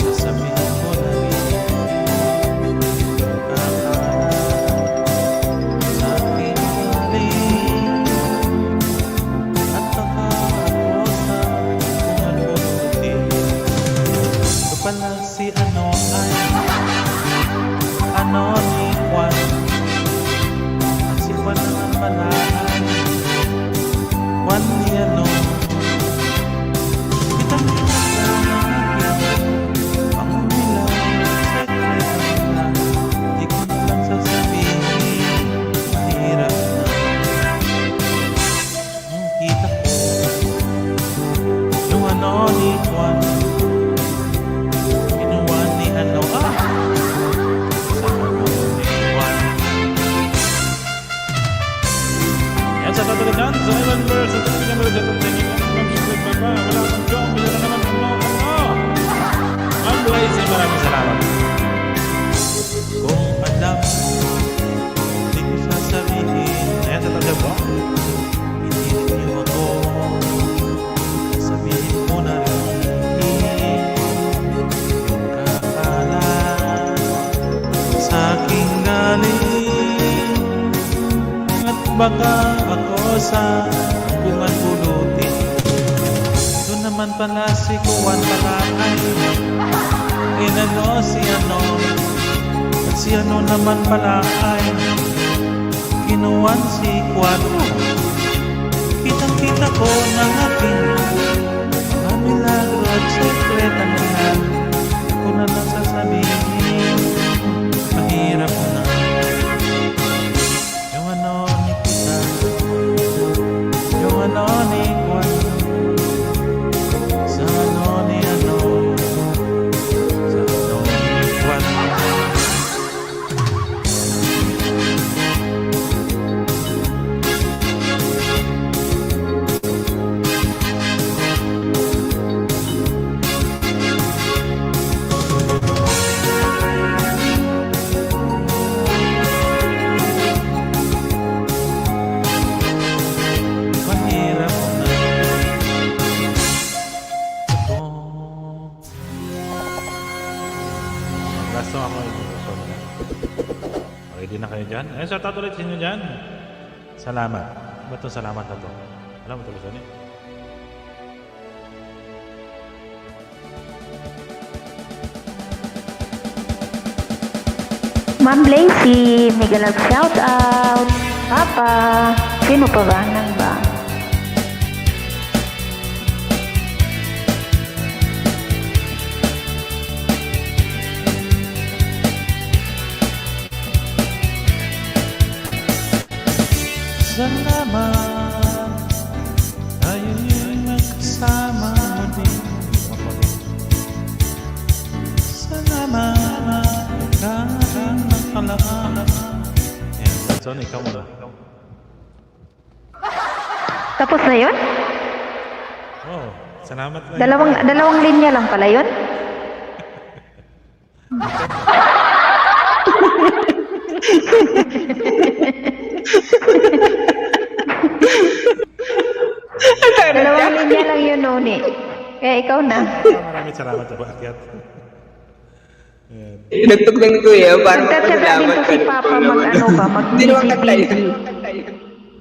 Speaker 2: sasabihin ko na rin. Akala sa aking galing. At baka ako sa kumalimutin. Ito pala si ano ay ano ni Juan. At si Juan naman pala ay Juan ni ano. Kitang ang nila sekreto nila. Di ko na lang sasabihin. Mahirap na. Kita ko yung ano ni Juan. Kinuha ni ano sa ano ni Juan. Yan sa tatalagan sa Evan versus sa number sa tatalagan ng Split Papa. Wala akong joke. Bila na naman ang blazing. Maraming salamat. Kung alam, di ko sasabihin. Ayan sa tatalagan po. Pinilit niyo ako. Sabihin ko na rin. Yung kakala sa aking galing. At baka ako sa bungan pulutin. Doon naman pala si Kuwan pala ay inano si ano. At si ano naman pala ay kinuwan si Kuwan. Kitang-kita ko ng aking mga milagro at sekretan nila. Ko na lang sasabihin, mahirap na. Yung ano ni kita, yung ano ni Juan, sa ano ni ano, sa ano ni Juan. Mahirap na ito. Maglasto ako okay, di na kayo dyan. Ayun, sa tatuloy sinyo dyan. Salamat. Ba't itong salamat na to? Alam mo ito gusto niyo?
Speaker 10: Ma'am Blazy, mega love shout out. Papa, sino pa ba? Nang ba?
Speaker 2: Salamat, tayo'y magkasama muli. Salamat, ikaw ng kalahat. Ayan, Johnson, ikaw muna.
Speaker 10: Tapos na yun?
Speaker 2: Oh, salamat na.
Speaker 10: Dalawang linya lang pala yun? Dalawang linya lang yun, Noni. Kaya ikaw na.
Speaker 2: Maraming salamat sa pag-akyat. Ayan.
Speaker 5: Inugtog ng kuya, parang
Speaker 10: Nagtatsaga din to si Papa mag-ano ba,
Speaker 5: Hindi naman kantay.
Speaker 10: mag-busy.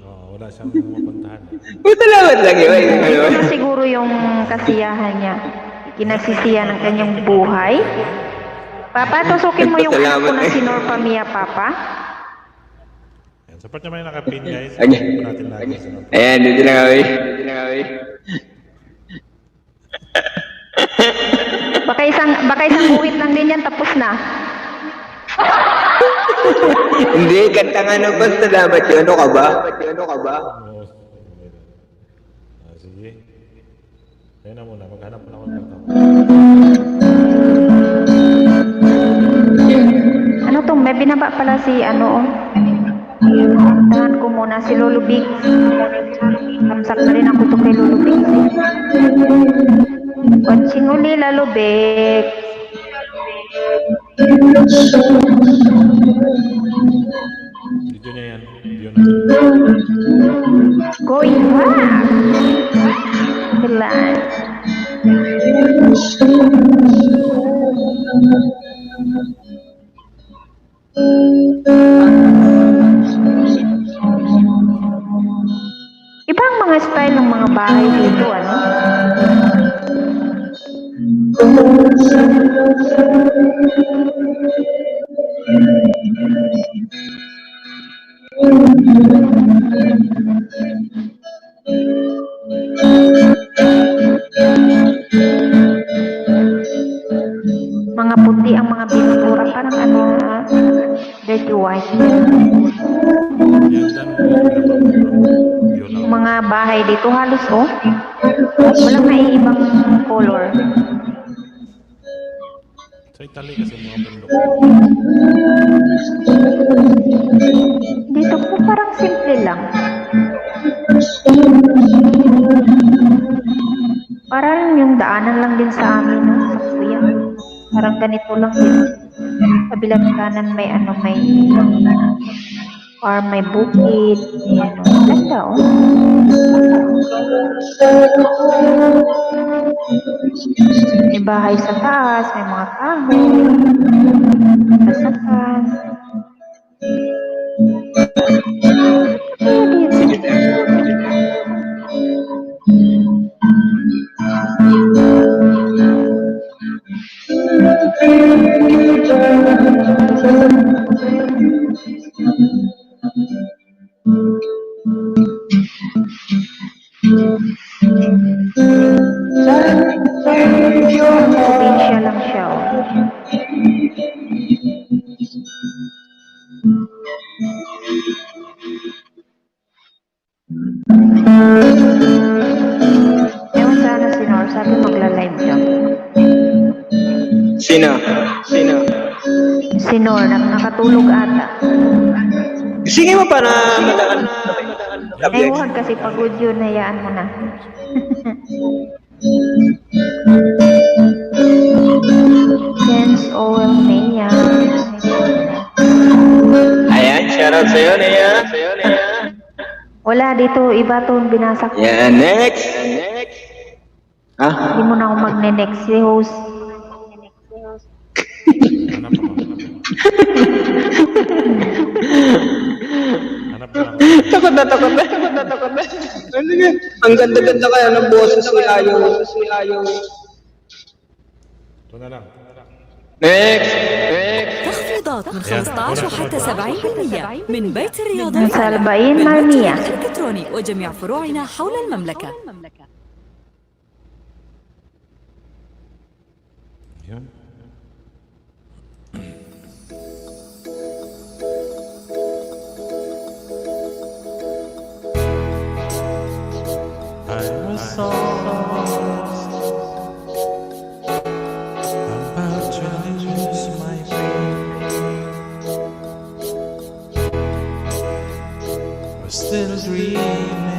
Speaker 2: Oh, wala siyang mapuntahan.
Speaker 5: Salamat lang yun.
Speaker 10: Ito na siguro yung kasiyahan niya. Kinagsisiya ng kanyang buhay. Papa, tusukin mo yung anak ko na si Norpa Mia, Papa.
Speaker 2: Ayan, support naman yung nakapin, guys.
Speaker 5: Okay.
Speaker 2: Support natin lagi sa mga.
Speaker 5: Ayan, dito na kami. Dito na kami.
Speaker 10: Baka isang guhit lang din yan, tapos na.
Speaker 5: Hindi, kanta nga ng salamat yun. Ano ka ba? Ano ka ba?
Speaker 2: Oh, sige. Ayun na muna, maghanap muna ako ng
Speaker 10: Ano to? May binaba pala si ano. Tahan ko muna si Lolo Big. Kamsak na rin ako to kay Lolo Big. Watching uli Lolo Big.
Speaker 2: video niya yan. Video na.
Speaker 10: Going back. Kailan? Ibang mga style ng mga bahay dito, ano? Mga puti ang mga bintura, parang ano, dirty white.
Speaker 2: Yan lang. Video na.
Speaker 10: Mga bahay dito halos, oh. Walang naiibang color.
Speaker 2: Sa Italy kasi mga bundok.
Speaker 10: Dito po parang simple lang. Parang yung daanan lang din sa amin, no? Sa kuya. Parang ganito lang din. Kabilang kanan may ano, may or may bukid. Ayan, oh. Ganda, oh. May bahay sa taas, may mga kahoy, kasakan. Probinsya lang siya, oh. Ewan sana si Nor, sabi magla-live siya.
Speaker 5: Sino?
Speaker 10: Si Nor, nakatulog ata.
Speaker 5: Sige mo para madaan.
Speaker 10: Ewan kasi pagod yun, hayaan mo na. Jens Owel Maya.
Speaker 5: Ayan, shoutout sa'yo, Nea.
Speaker 10: Wala dito, iba to yung binasa ko.
Speaker 5: Yeah, next.
Speaker 10: Hindi mo na ako magne-next si host.
Speaker 2: Hanap ako. Hanap na lang.
Speaker 5: Takot na. Ang ganda-ganda kaya ng boses ni Ayo.
Speaker 2: Ito na lang.
Speaker 5: Next.
Speaker 4: تخفيضات من 15 وحتى 70% من بيت الرياضة
Speaker 10: من 70%
Speaker 4: الإلكتروني وجميع فروعنا حول المملكة.
Speaker 2: Yun. I was so lost, about to lose my faith. Was still dreaming.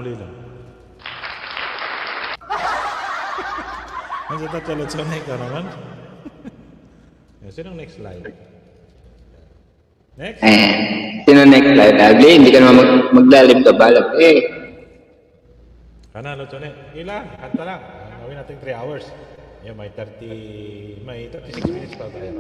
Speaker 2: huli lang. Ang sa tatulad sa ka naman. Sinong next slide? Next?
Speaker 6: Sino next slide, Lovely? Hindi ka naman maglalim ka ba, Lovely?
Speaker 2: Kanalo, Chone. Ilan? Kanta lang. Gawin natin 3 hours. Yan, may 36 minutes pa tayo.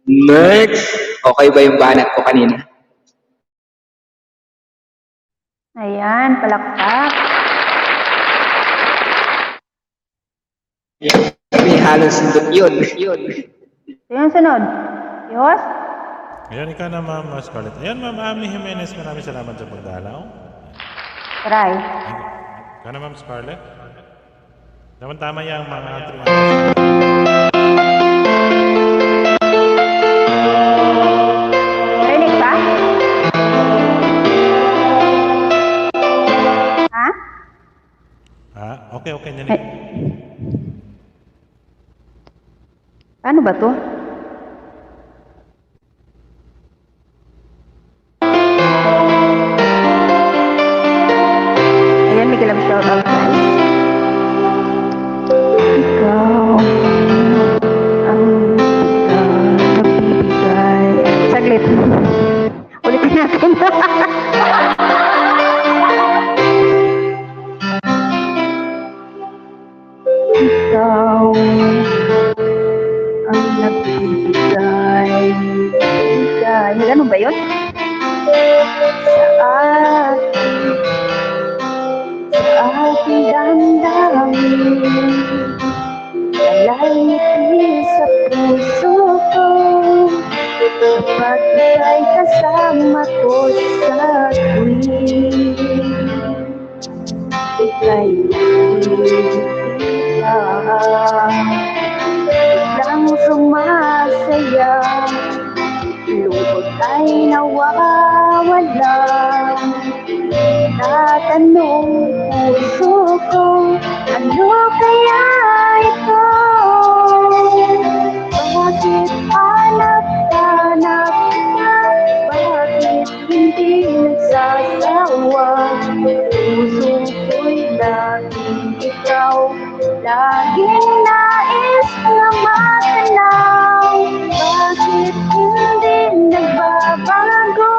Speaker 6: Next! Okay ba yung banat ko kanina?
Speaker 10: Ayan, palakpak.
Speaker 6: May halong sundot yun.
Speaker 10: Ito yung sunod. Yos?
Speaker 2: Ayan, ikaw na, Ma'am Scarlett. Ayan, Ma'am Ami Jimenez, maraming salamat sa pagdalaw.
Speaker 10: Try.
Speaker 2: Ikaw na, Ma'am Scarlett. Tama yung mga
Speaker 10: Rinig ba? Ha?
Speaker 2: Okay.
Speaker 10: Ay. Paano ba to? Ayan, may galang shout out guys. Ikaw ang nagbibigay. Saglit. Ulitin natin. Ikaw ang nagbibigay. Ano ba yun? Sa aking damdamin, nalangiti sa puso ko, kapag ika'y kasama ko sa tuwing ika'y nakikita, biglang sumasaya, lungkot ay nawawala. Tatanong puso ko, ano kaya ito? Bakit hanap-hanap ka? Bakit hindi nagsasawa? Puso ko'y laging ikaw, laging nais na matanaw. Bakit hindi nagbabago?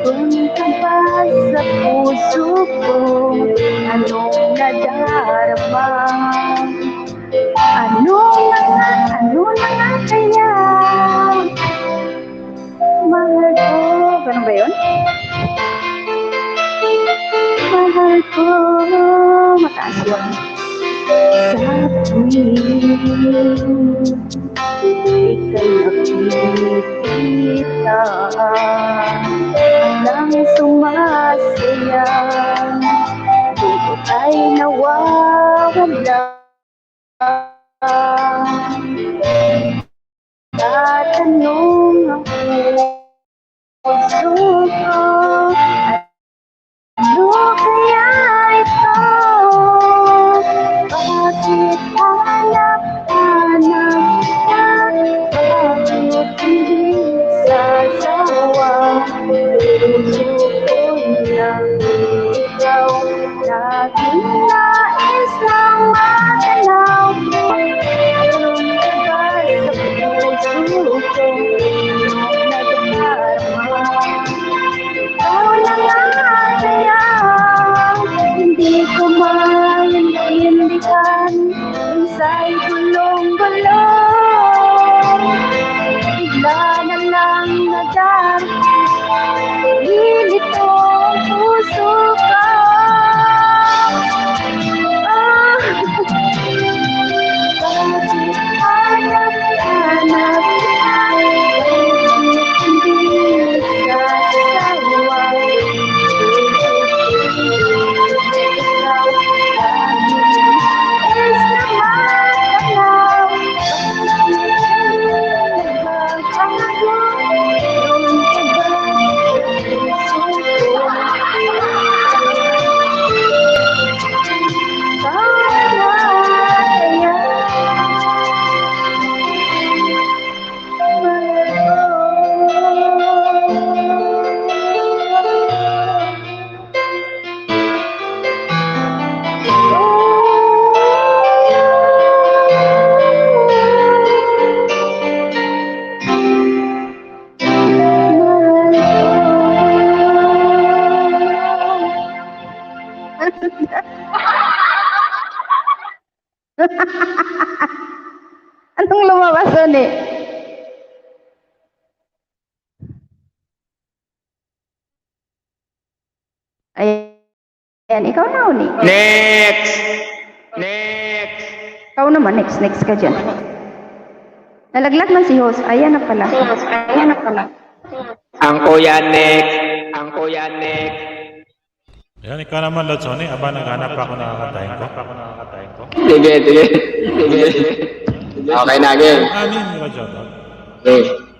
Speaker 10: Meron ka ba sa puso ko? Anong nadarama? Ano na nga kaya? Mahal ko. Ganun ba yun? Mahal ko. Mataas yun. Sa tuwing ika'y nakikita, nang sumasaya, lungkot ay nawawala. Tatanong ang puso ko, ano kaya ito? Bakit hanap-hanap ka? Bakit hindi sasawa? Puso ko'y laging ikaw, laging nais na matanaw. Meron ka ba sa puso ko? Anong nadarama? Ikaw na nga kaya, hindi ko maintindihan, minsa'y gulong-gulong. Bigla na lang nilito ang puso ko. Bakit hanap-hanap ka? Bakit hindi nagsasawa? Anong lumabas doon eh? Ayan, ikaw na uli.
Speaker 5: Next!
Speaker 10: Ikaw naman, next ka dyan. Nalaglag man si host. Ayan na pala.
Speaker 6: Ang Kuya next. Ang Kuya next.
Speaker 2: Ayan, ikaw naman, Lodsoni. Aba, naghanap ako ng kakatayin ko.
Speaker 6: Sige, sige. Sige. Okay na, game.
Speaker 2: Amin, Lodsoni.
Speaker 6: Okay.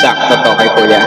Speaker 6: Sakto to kay Kuya.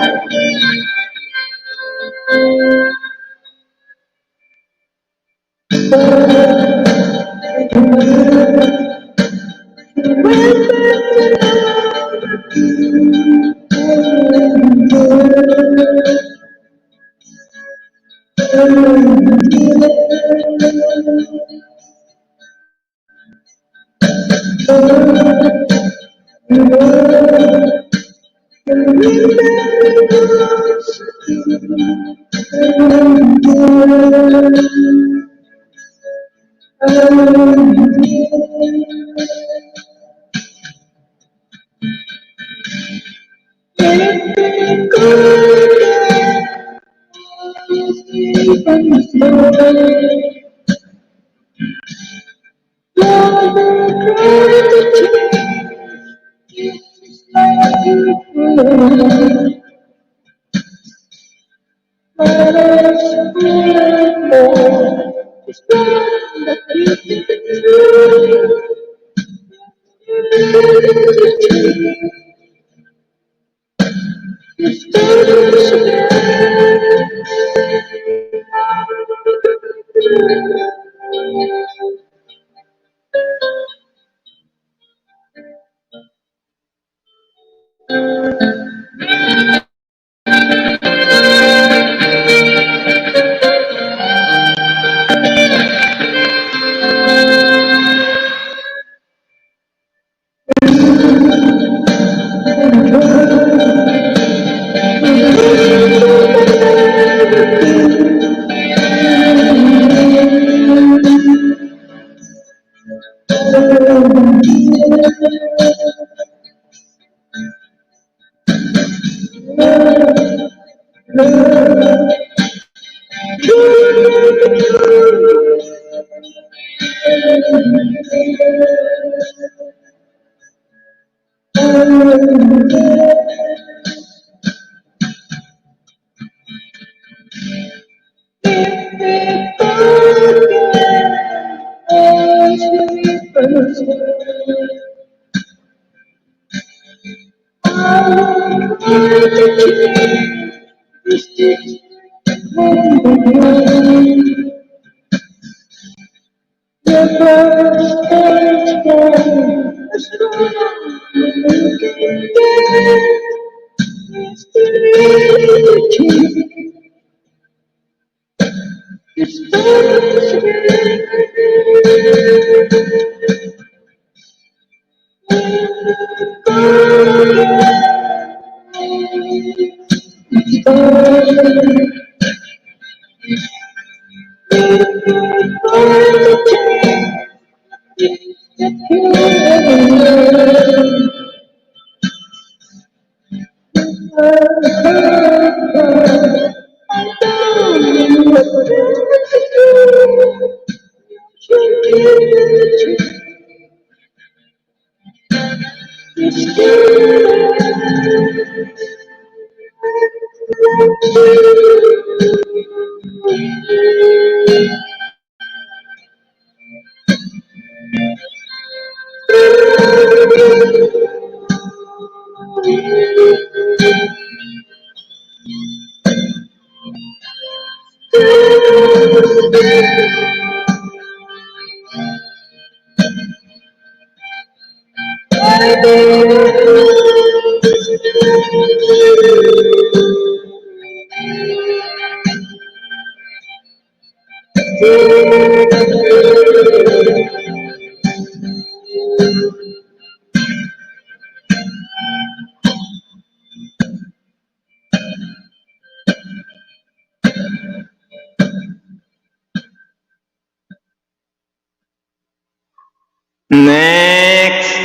Speaker 5: Next.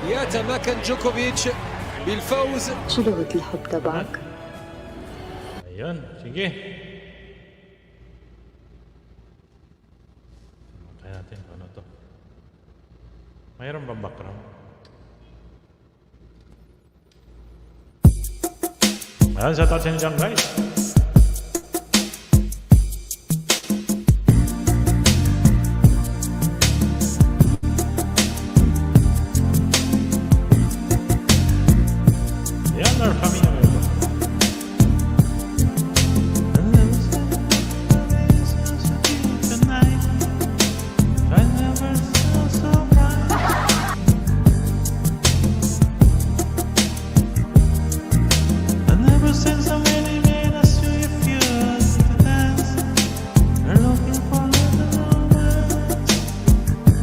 Speaker 1: يتمكن جوكوفيتش بالفوز.
Speaker 7: شو لغة الحب تبعك؟
Speaker 2: Ayun, sige. Try natin kung ano to. Mayroon bang background? Ayan, sa touch and jump guys. Ayan, our family member.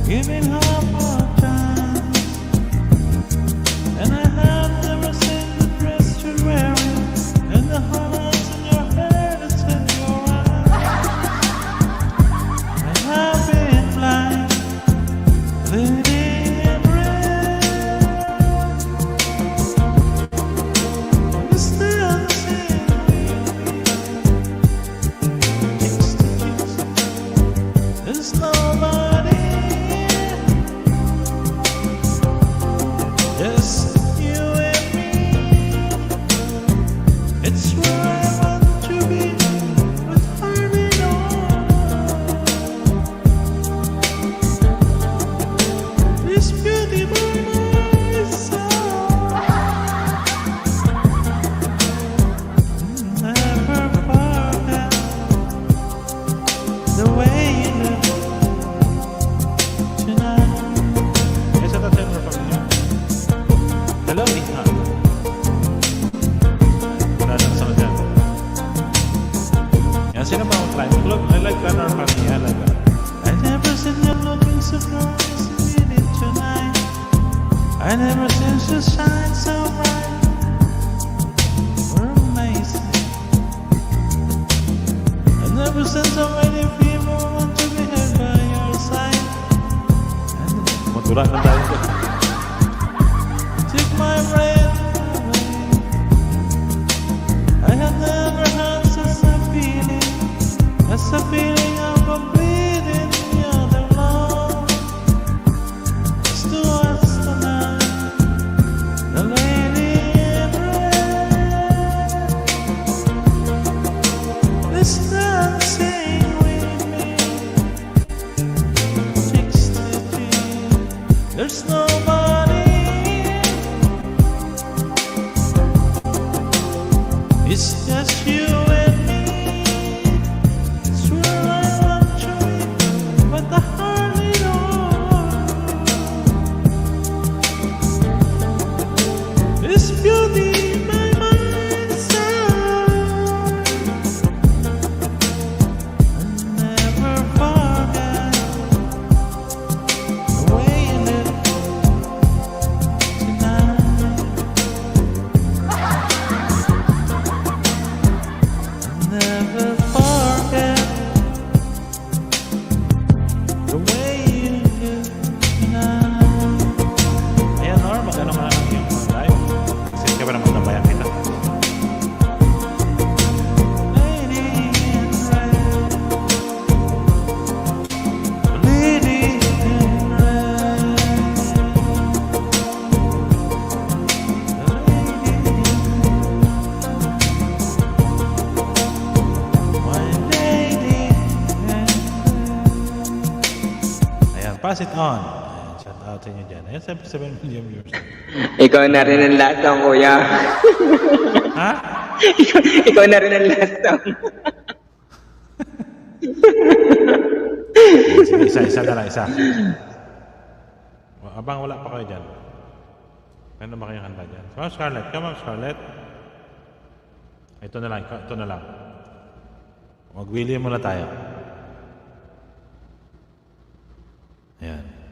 Speaker 2: Giving half a chance, and I have never seen the dress you're wearing, and the hearts in your hair that set your eyes. I have been blind, living in red. This dancing cheeks to cheeks. There's nobody. Just you and me. It's where I want to be, with harmony on. This beauty by my side. Never forget the way you look tonight. Esa ta sempre familia. Hello, Ethan. Wala lang sa dyan. Yan, sino ba ang client? Look, I like that our family. I like that. I never seen you looking so glorious in it tonight. I never seen you shine so bright. We're amazing. I never seen so many people want to be here by your side. Matulak na tayo dyan. Take my breath away. I have never had such a feeling, as a feeling of completing the other love. It's to us tonight, the lady in red. This dancing with me, cheeks to cheek. There's nobody. It's just you and me. It's where I want to be, but I hardly know. This beauty in my mind's eye. I'll never forget the way you look pass it on. Ayan, shout out sa inyo dyan. Ayan, 7 million viewers.
Speaker 5: Ikaw na rin ang last song, kuya.
Speaker 2: Ha?
Speaker 5: Ikaw na rin ang last song.
Speaker 2: Sige, isa na lang, isa. Abang wala pa kayo dyan. Ano ba kayo kanta dyan? Come on, Scarlett. Come on, Scarlett. Ito na lang, ito na lang. Mag-William muna tayo. Ayan.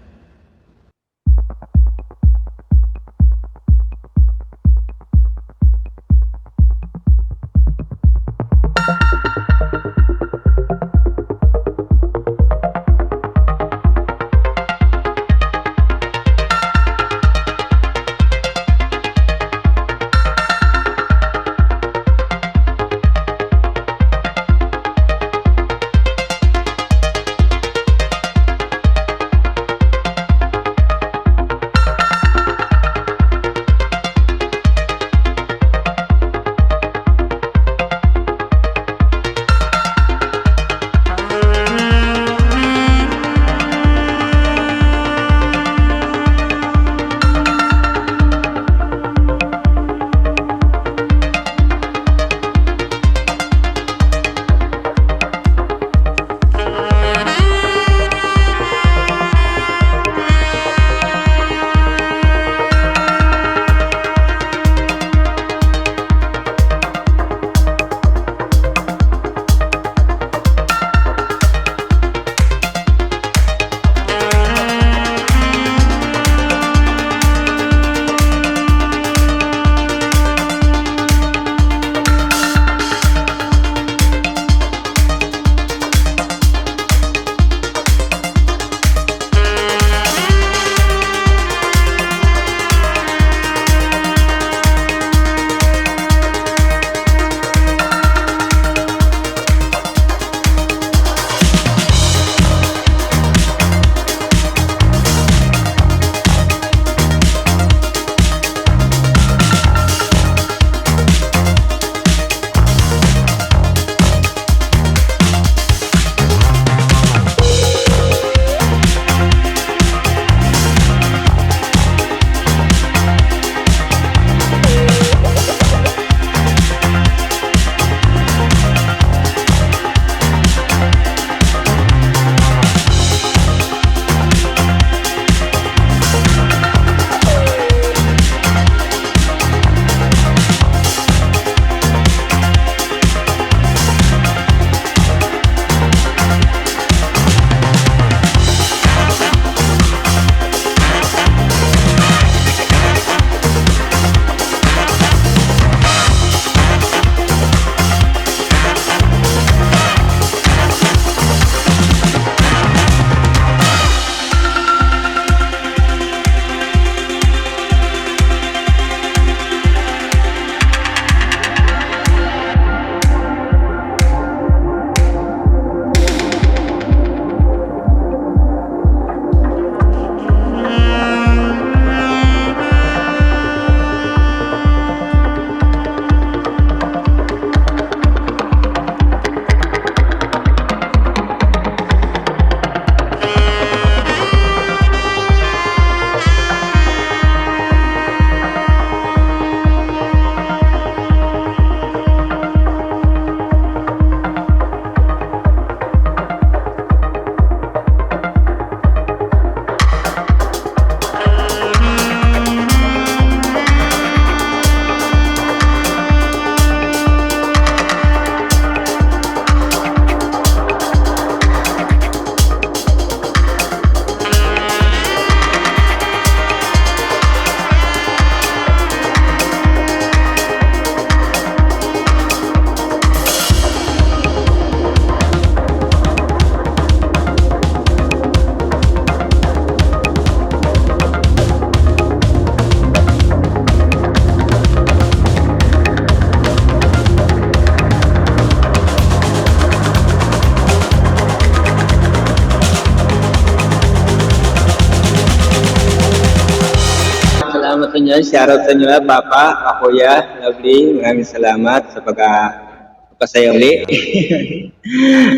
Speaker 5: sa inyo. Shoutout sa inyo, Papa, Kuya, Lovely. Maraming salamat sa pagkasaya uli.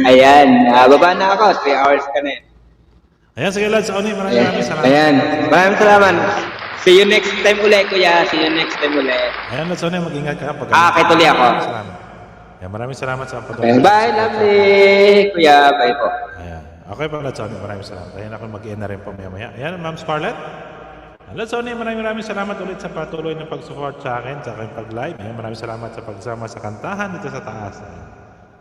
Speaker 5: Ayan, baba na ako. 3 hours ka na yun.
Speaker 2: Ayan, sige Lods Oni, maraming salamat.
Speaker 5: Ayan. Maraming salamat. See you next time ulit, kuya. See you next time ulit.
Speaker 2: Ayan, Lods Oni, mag-ingat ka.
Speaker 5: Kay tuloy ako.
Speaker 2: Salamat. Ayan, maraming salamat sa patuloy.
Speaker 5: Ayan, bye, lovely. Kuya, bye po.
Speaker 2: Ayan. Okay po, Lods Oni, maraming salamat. Ayan, ako mag-in na rin po maya-maya. Ayan, Ma'am Scarlett. Lods Oni, maraming salamat ulit sa patuloy na pag-support sa akin, sa aking pag-live. Ayan, maraming salamat sa pagsama sa kantahan dito sa taas.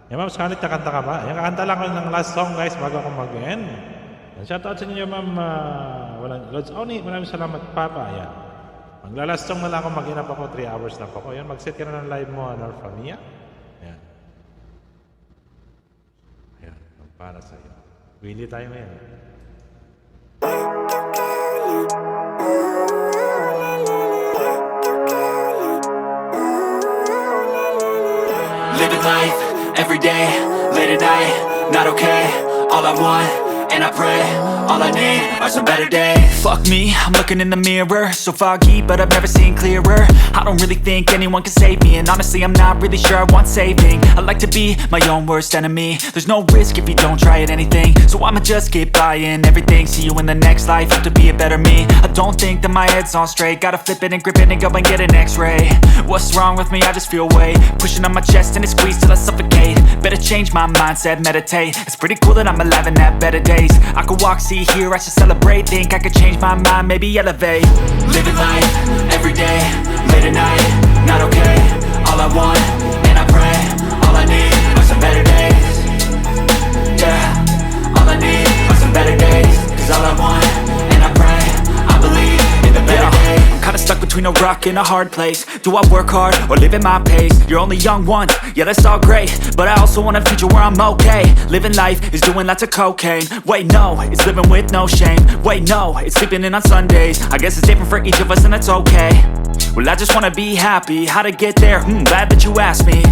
Speaker 2: Ayan, Ma'am Scarlett, nakanta ka ba? Ayan, kakanta lang ako ng last song, guys, bago ako mag-end. Shoutout sa inyo, Ma'am Lods Oni, maraming salamat, Papa. Ayan. Maglalast song na lang ako, mag-inap ako, 3 hours na po ako. Ayan, mag-set ka na ng live mo, North Mia. Ayan. Ayan, para sa iyo. Willie tayo ngayon.
Speaker 1: Living life, every day, late at night, not okay. All I want, and I pray, all I need are some better days. Fuck me, I'm looking in the mirror, so foggy, but I've never seen clearer. I don't really think anyone can save me, and honestly I'm not really sure I want saving. I like to be my own worst enemy. There's no risk if you don't try at anything, so I'ma just keep buying everything. See you in the next life, have to be a better me. I don't think that my head's on straight, gotta flip it and grip it and go and get an x-ray. What's wrong with me? I just feel weight pushing on my chest and it squeezes till I suffocate. Better change my mindset, meditate. It's pretty cool that I'm alive and have better days. I could walk, see, hear, I should celebrate. Think I could change my mind, maybe elevate. Living life, every day, late at night, not okay. All I want, and I pray, all I need are some better days. Yeah, all I need are some better days. Cause all I want, and I pray, I believe in the better days. I'm kinda stuck between a rock and a hard place. Do I work hard or live at my pace? You're only young once, yeah that's all great, but I also want a future where I'm okay. Living life is doing lots of cocaine. Wait no, it's living with no shame. Wait no, it's sleeping in on Sundays. I guess it's different for each of us and that's okay. Well I just wanna be happy, how to get there? Glad that you asked me.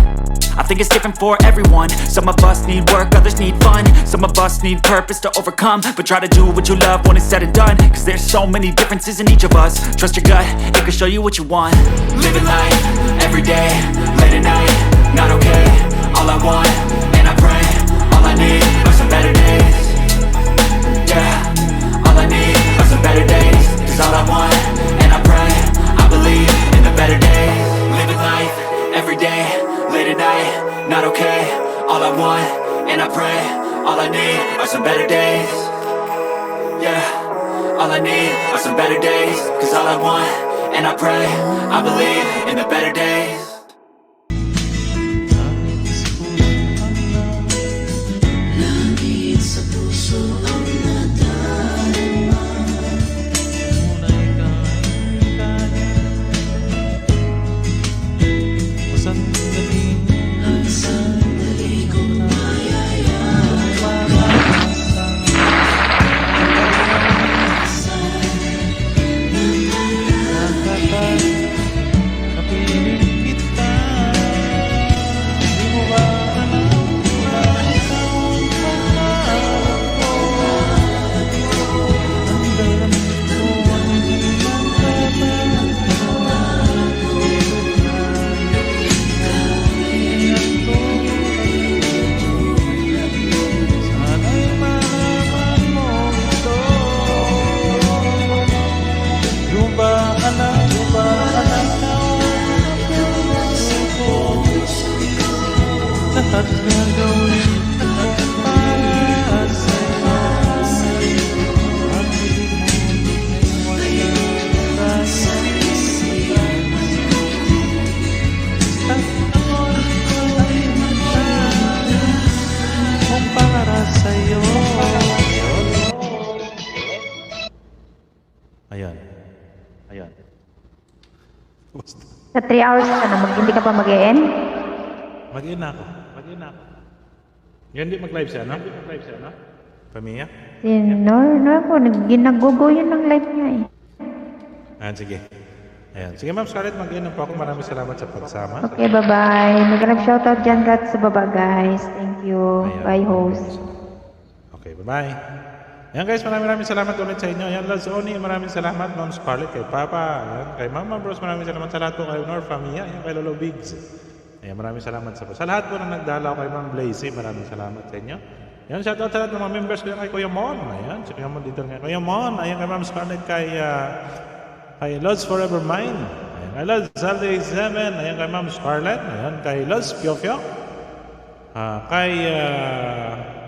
Speaker 1: I think it's different for everyone. Some of us need work, others need fun. Some of us need purpose to overcome. But try to do what you love when it's said and done. Cause there's so many differences in each of us. Trust your gut, it can show you what you want. Living life, every day, late at night, not okay. All I want, and I pray, all I need are some better days. Yeah, all I need are some better days. Cause all I want, and I pray, I believe in the better days. Living life, every day, late at night, not okay. All I want, and I pray, all I need are some better days. Yeah, all I need are some better days. Cause all I want, and I pray, I believe in the better days.
Speaker 2: Ayan. Ayan.
Speaker 10: Sa 3 hours ka na, hindi ka pa mag-e-end?
Speaker 2: Mag-in na ako. Mag-in na ako. Yan, di mag-live siya, no? Di mag-live siya, no? Pamilya?
Speaker 10: Si Nor ako, ginagugo yun ng live niya eh.
Speaker 2: Ayan, sige. Ayan. Sige, Ma'am Scarlett, mag-in na po ako. Maraming salamat sa pagsama.
Speaker 10: Okay, bye-bye. May nag-shoutout dyan sa baba, guys. Thank you.
Speaker 2: Ayan.
Speaker 10: Bye, host.
Speaker 2: Okay, bye-bye. Ayan guys, maraming salamat ulit sa inyo. Ayan, Lods Oni, maraming salamat. Ma'am Scarlett, kay Papa. Ayan, kay Mama Bros, maraming salamat sa lahat po. Kay North Mia, ayan, kay Lolo Biggs. Ayan, maraming salamat sa lahat po na nagdalaw. Kay Ma'am Blazy, maraming salamat sa inyo. Yan, shoutout sa lahat ng mga members ko yan kay Kuya Mon. Ayan, si Kuya Mon dito nga. Kuya Mon, ayan kay Ma'am Scarlett, kay Lods Forever Mine. Ayan, kay Lods Salday 7. Ayan kay Ma'am Scarlett. Ayan, kay Lods Piofio. Kay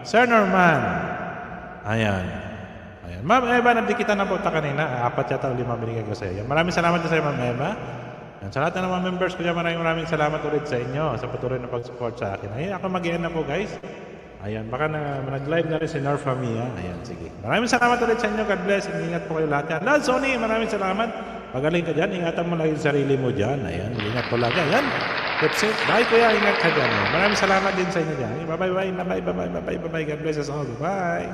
Speaker 2: Sir Norman. Ayan. Ayan. Ma'am Eva, nabdi kita na po ta kanina. 4 yata 5 binigay ko sa iyo. Maraming salamat sa iyo, Ma'am Eva. Ayan, sa lahat ng mga members ko dyan, maraming salamat ulit sa inyo sa patuloy na pag-support sa akin. Ayan, ako mag-i-end na po, guys. Ayan, baka nag-live na rin si Norfa Mia. Ayan, sige. Maraming salamat ulit sa inyo. God bless. Ingat po kayo lahat yan. Lord Sony, maraming salamat. Pagaling ka dyan. Ingatan mo lang yung sarili mo dyan. Ayan, ingat po lagi. Ayan. That's it. Bye, kuya. Ingat ka dyan. Maraming salamat din sa inyo dyan. Bye-bye. God bless us all. Bye.